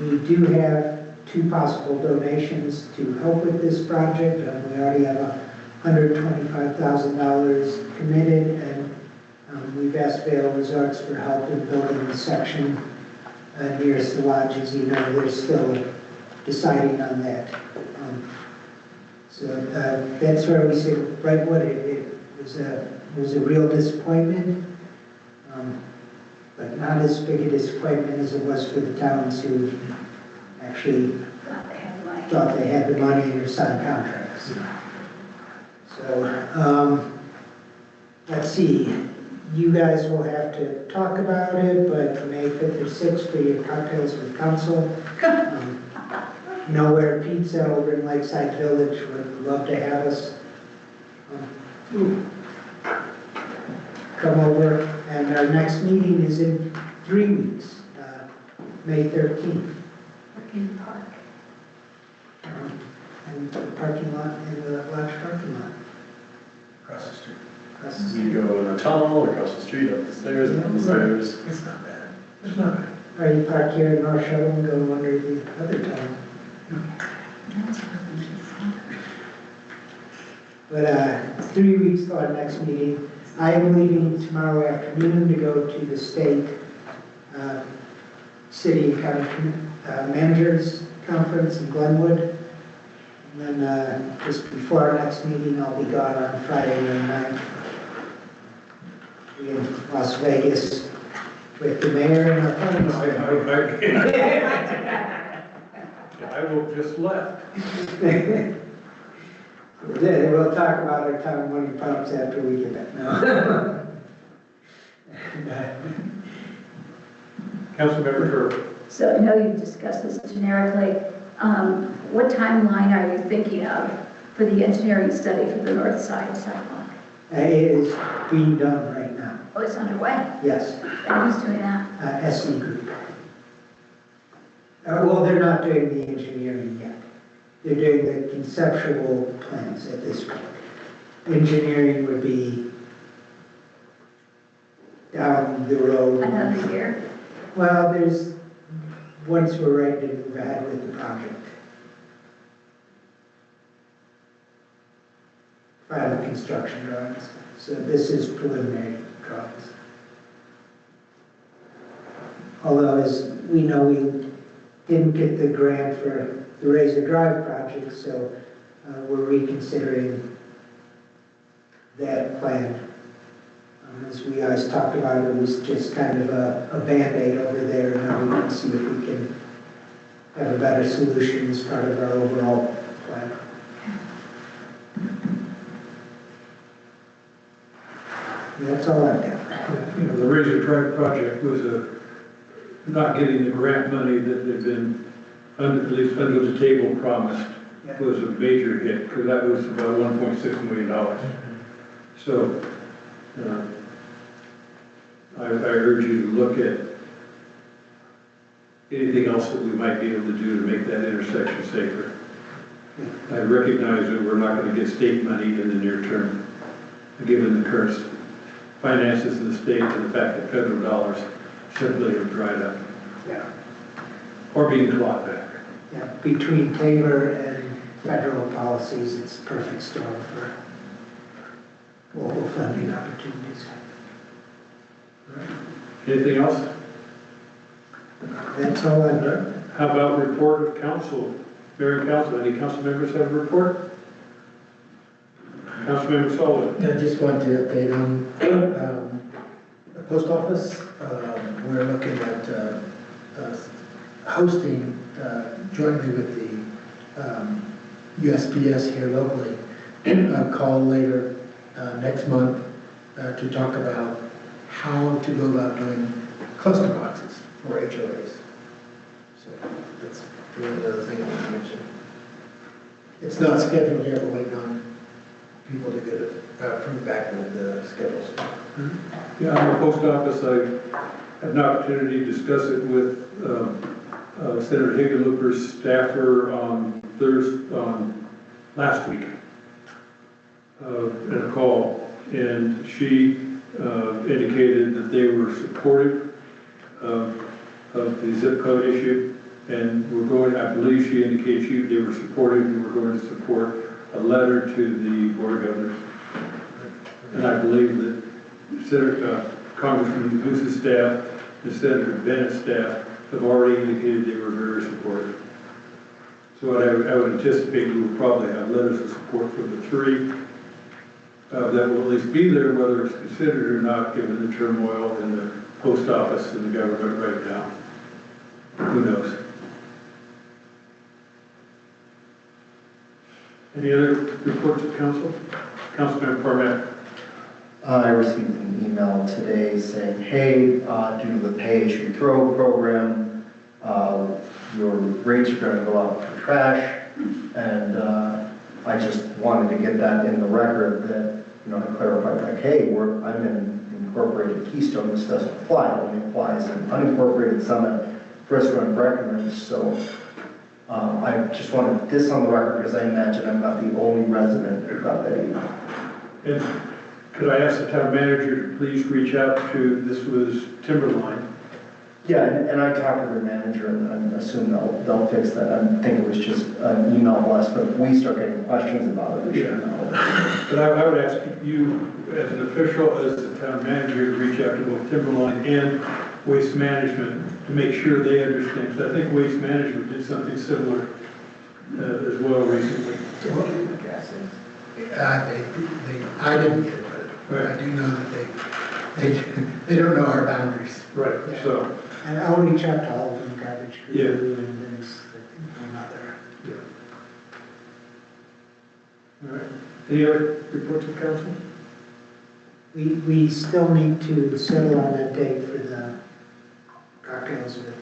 We do have 2 possible donations to help with this project. We already have $125,000 committed, and we've asked Vail Resorts for help in building the section nearest the lodge. As you know, they're still deciding on that. So that's where we say Brightwood. It was a real disappointment, but not as big a disappointment as it was for the towns who actually thought they had the money and signed contracts. So let's see. You guys will have to talk about it, but May 5th or 6th for your cocktails with council. Nowhere Pizza over in Lakeside Village would love to have us. Come over, and our next meeting is in 3 weeks, May 13th. In the park. And the parking lot, in the lodge parking lot. Across the street. Across the street. You go in the tunnel, across the street, up the stairs, and down the stairs. It's not bad. It's not bad. Or you park here in North Shuttle and go under the other tunnel. But 3 weeks to our next meeting. I am leaving tomorrow afternoon to go to the state city and county managers conference in Glenwood. And then just before our next meeting, I'll be gone on Friday, May 9th. Be in Las Vegas with the mayor and our finance I will just left. Then we'll talk about our town money problems after we get back. No. Councilmember Kerr. So I know you've discussed this generically. What timeline are you thinking of for the engineering study for the north side sidewalk? It is being done right now. Oh, it's underway. Yes, And who's doing that? SE Group. Well, they're not doing the engineering yet. They're doing the conceptual plans at this point. Engineering would be down the road. Another year? Well, once we're ready to move ahead with the project. Final construction drawings. So this is preliminary drawings. Although, as we know, we didn't get the grant for the Razor Drive project, so we're reconsidering that plan. As we always talked about, it was just kind of a Band-Aid over there, and now we can see if we can have a better solution as part of our overall plan. And that's all I've got. You know, the Razor Drive project was not getting the grant money that had been, at least under the table promised, was a major hit, because that was about $1.6 million. So, I urge you to look at anything else that we might be able to do to make that intersection safer. I recognize that we're not going to get state money in the near term, given the current finances in the state and the fact that federal dollars simply have dried up. Yeah. Or being clawed back. Yeah, between Tabor and federal policies, it's a perfect storm for global funding opportunities. Anything else? That's all I've done. How about report of council? Mayor and council, any council members have a report? Councilmember Sullivan. I just want to update on the post office. We're looking at hosting jointly with the USPS here locally a call later next month to talk about how to go about doing cluster boxes for HOAs. So that's another thing I want to mention. It's not scheduled yet, we're waiting on people to get it approved back with the schedules. Yeah, on the post office, I had an opportunity to discuss it with Senator Hickenlooper's staffer on last week at a call, and she indicated that they were supportive of the zip code issue, and we're going, I believe she indicated they were supportive, and we're going to support a letter to the Board of Governors. And I believe that Congressman Goose's staff and Senator Bennett's staff have already indicated they were very supportive. So I would anticipate we will probably have letters of support from the three that will at least be there, whether it's considered or not, given the turmoil in the post office and the government right now. Who knows? Any other reports of council? Councilman Parmet. I received an email today saying, hey, due to the pay-as-you-throw program, your rates are going to go up for trash, and I just wanted to get that in the record that, I clarified, like, hey, I'm in incorporated Keystone, this doesn't apply, it only applies in unincorporated Summit, Frisco, and Breckenridge, so I just wanted this on the record because I imagine I'm not the only resident who got that email. And could I ask the town manager to please reach out to, this was Timberline, Yeah, and I talked to their manager, and I assume they'll fix that. I think it was just an email blast, but if we start getting questions about it, we should know. But I would ask you, as an official, as the town manager, to reach out to both Timberline and Waste Management to make sure they understand. Because I think Waste Management did something similar as well recently. I didn't get it, but I do know that they don't know our boundaries. Right, so, And I'll reach out to all of them, garbage crew Yeah. and then another. all right. Any other reports of council? We still need to settle on a date for the cocktails with.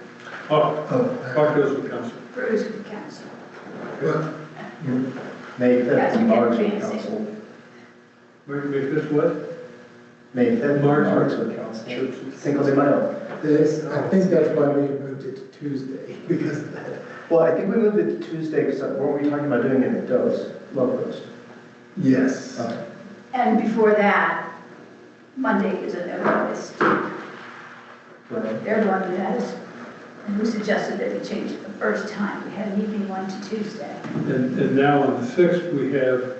Cocktails with council. Bruce with council. Well, May Yes, 5th, we March can with fancy. council. Make this what? May 5th, March. March with council. Cinco de Mayo. I think that's why we moved it to Tuesday, because of that. Well, I think we moved it to Tuesday, because weren't we talking about doing it at Low Coast? Yes. Okay. And before that, Monday is a notice. Right. They're the one who has, and who suggested that we change it the first time. We had an evening one to Tuesday. And now on the 6th, we have,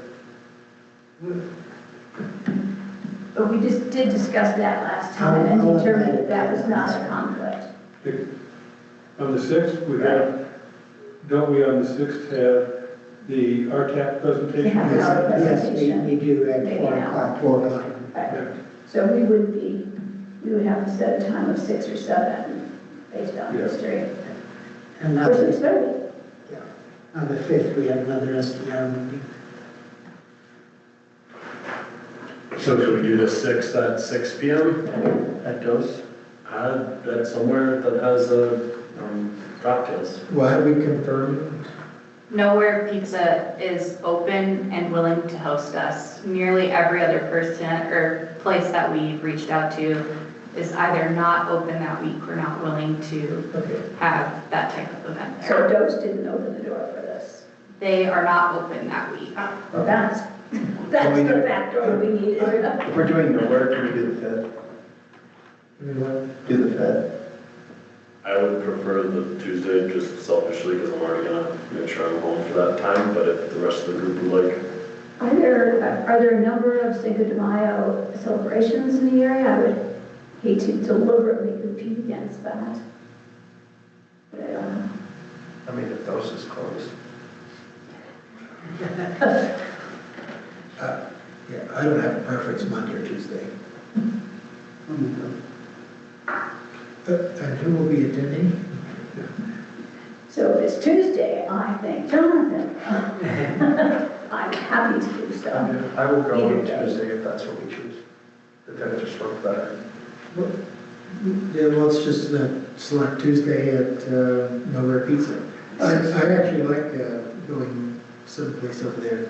But we just did discuss that last time and determined that that was not a conflict. on the 6th, we have, don't we on the 6th have the RTAC presentation? Yeah. Yes, we do at Maybe 4 an hour. o'clock. 4 o'clock. Right. So we would have to set a time of 6 or 7 based on Yeah. history. And Or 6:30. on the 5th, we have another SDR meeting. So can we do the 6th at 6 PM At Dose? at somewhere that has cocktails? Well, have we confirmed? Nowhere Pizza is open and willing to host us. Nearly every other person or place that we've reached out to is either not open that week or not willing to Okay. have that type of event So there. Dose didn't open the door for this. They are not open that week. Well, that's the back door we needed. If we're doing nowhere, can we do the 5th? Do the 5th? I would prefer the Tuesday just selfishly because I'm already gonna make sure I'm home for that time, but if the rest of the group would like. Are there a number of Cinco de Mayo celebrations in the area? I would hate to deliberately compete against that. But I don't know. I mean, if Dose is closed. Yeah, I don't have a preference, Monday or Tuesday. And who will be attending? So if it's Tuesday, I think Jonathan. I'm happy to do so. I will go on Either day. Tuesday if that's what we choose. If that just works better. Yeah, well, let's just select Tuesday at Nowhere Pizza. I actually like going someplace over there.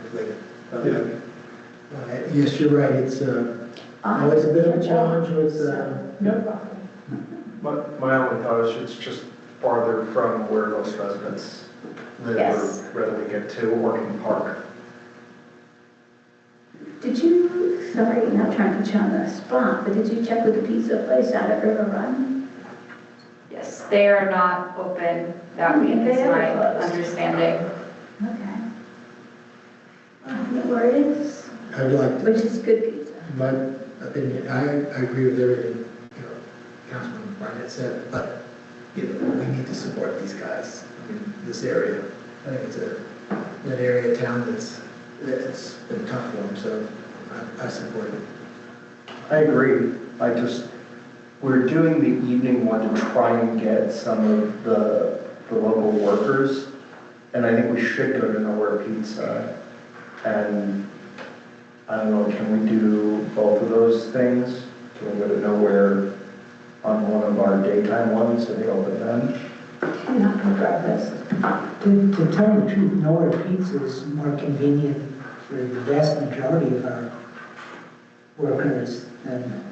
Yes, you're right, it's always a bit of a challenge with, No problem. My only thought is it's just farther from where most residents live Yes. or readily get to, or can park. Did you, sorry, not trying to put you on the spot, but did you check with the pizza place out at River Run? Yes, they are not open that week, They is are my closed. understanding. Okay. I don't know where it is, I'd like to, which is good pizza. my opinion, I agree with everything, Councilman Barnett said, but, we need to support these guys in this area. I think it's an area of town that's been tough for them, so I support it. I agree. We're doing the evening one to try and get some of the local workers, and I think we should go to Nowhere Pizza. And I don't know, can we do both of those things? Can we go to Nowhere on one of our daytime ones, so they open then? You're not going to breakfast. To tell the truth, Nowhere Pizza is more convenient for the vast majority of our workers than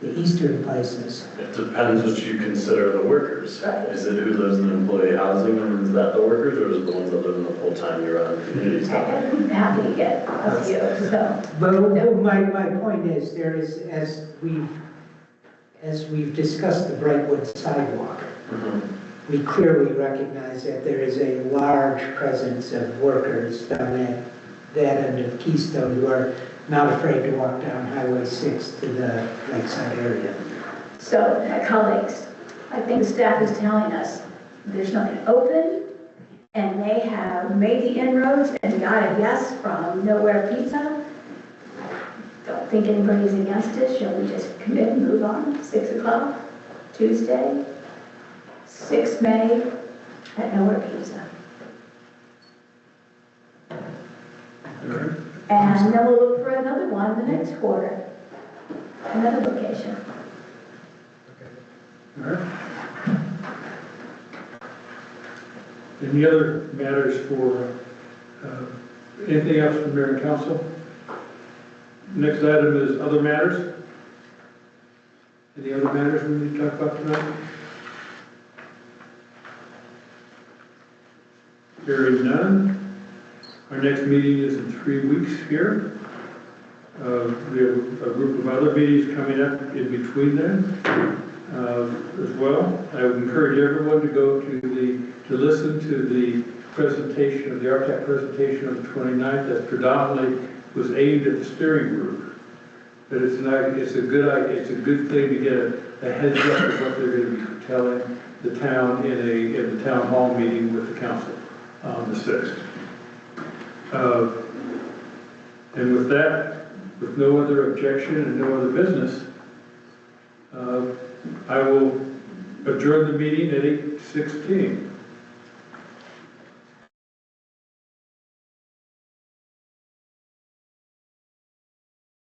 the eastern places. It depends what you consider the workers. Right. Is it who lives in employee housing and is that the workers, or is it the ones that live in the full-time year-round communities? I'm happy to get a few, so. But my point is, there is, as we've As we've discussed the Brightwood sidewalk, Mhm. we clearly recognize that there is a large presence of workers down at that end of Keystone who are not afraid to walk down Highway 6 to the lakeside area. So, my colleagues, I think staff is telling us there's nothing open, and they have made the inroads and got a yes from Nowhere Pizza. Don't think anybody's against it. Shall we just commit and move on? 6 o'clock, Tuesday, 6 May, at Nowhere Pizza. And then we'll look for another one the next quarter, another location. All right. Any other matters for, anything else from mayor and council? Next item is other matters. Any other matters we need to talk about tonight? Hearing none. Our next meeting is in 3 weeks here. We have a group of other meetings coming up in between them as well. I would encourage everyone to go to listen to the presentation, of the RTAC presentation on the 29th that predominantly was aimed at the steering group. But it's a good thing to get a heads up of what they're going to be telling the town in the town hall meeting with the council on the 6th. And with that, with no other objection and no other business, I will adjourn the meeting at 8:16.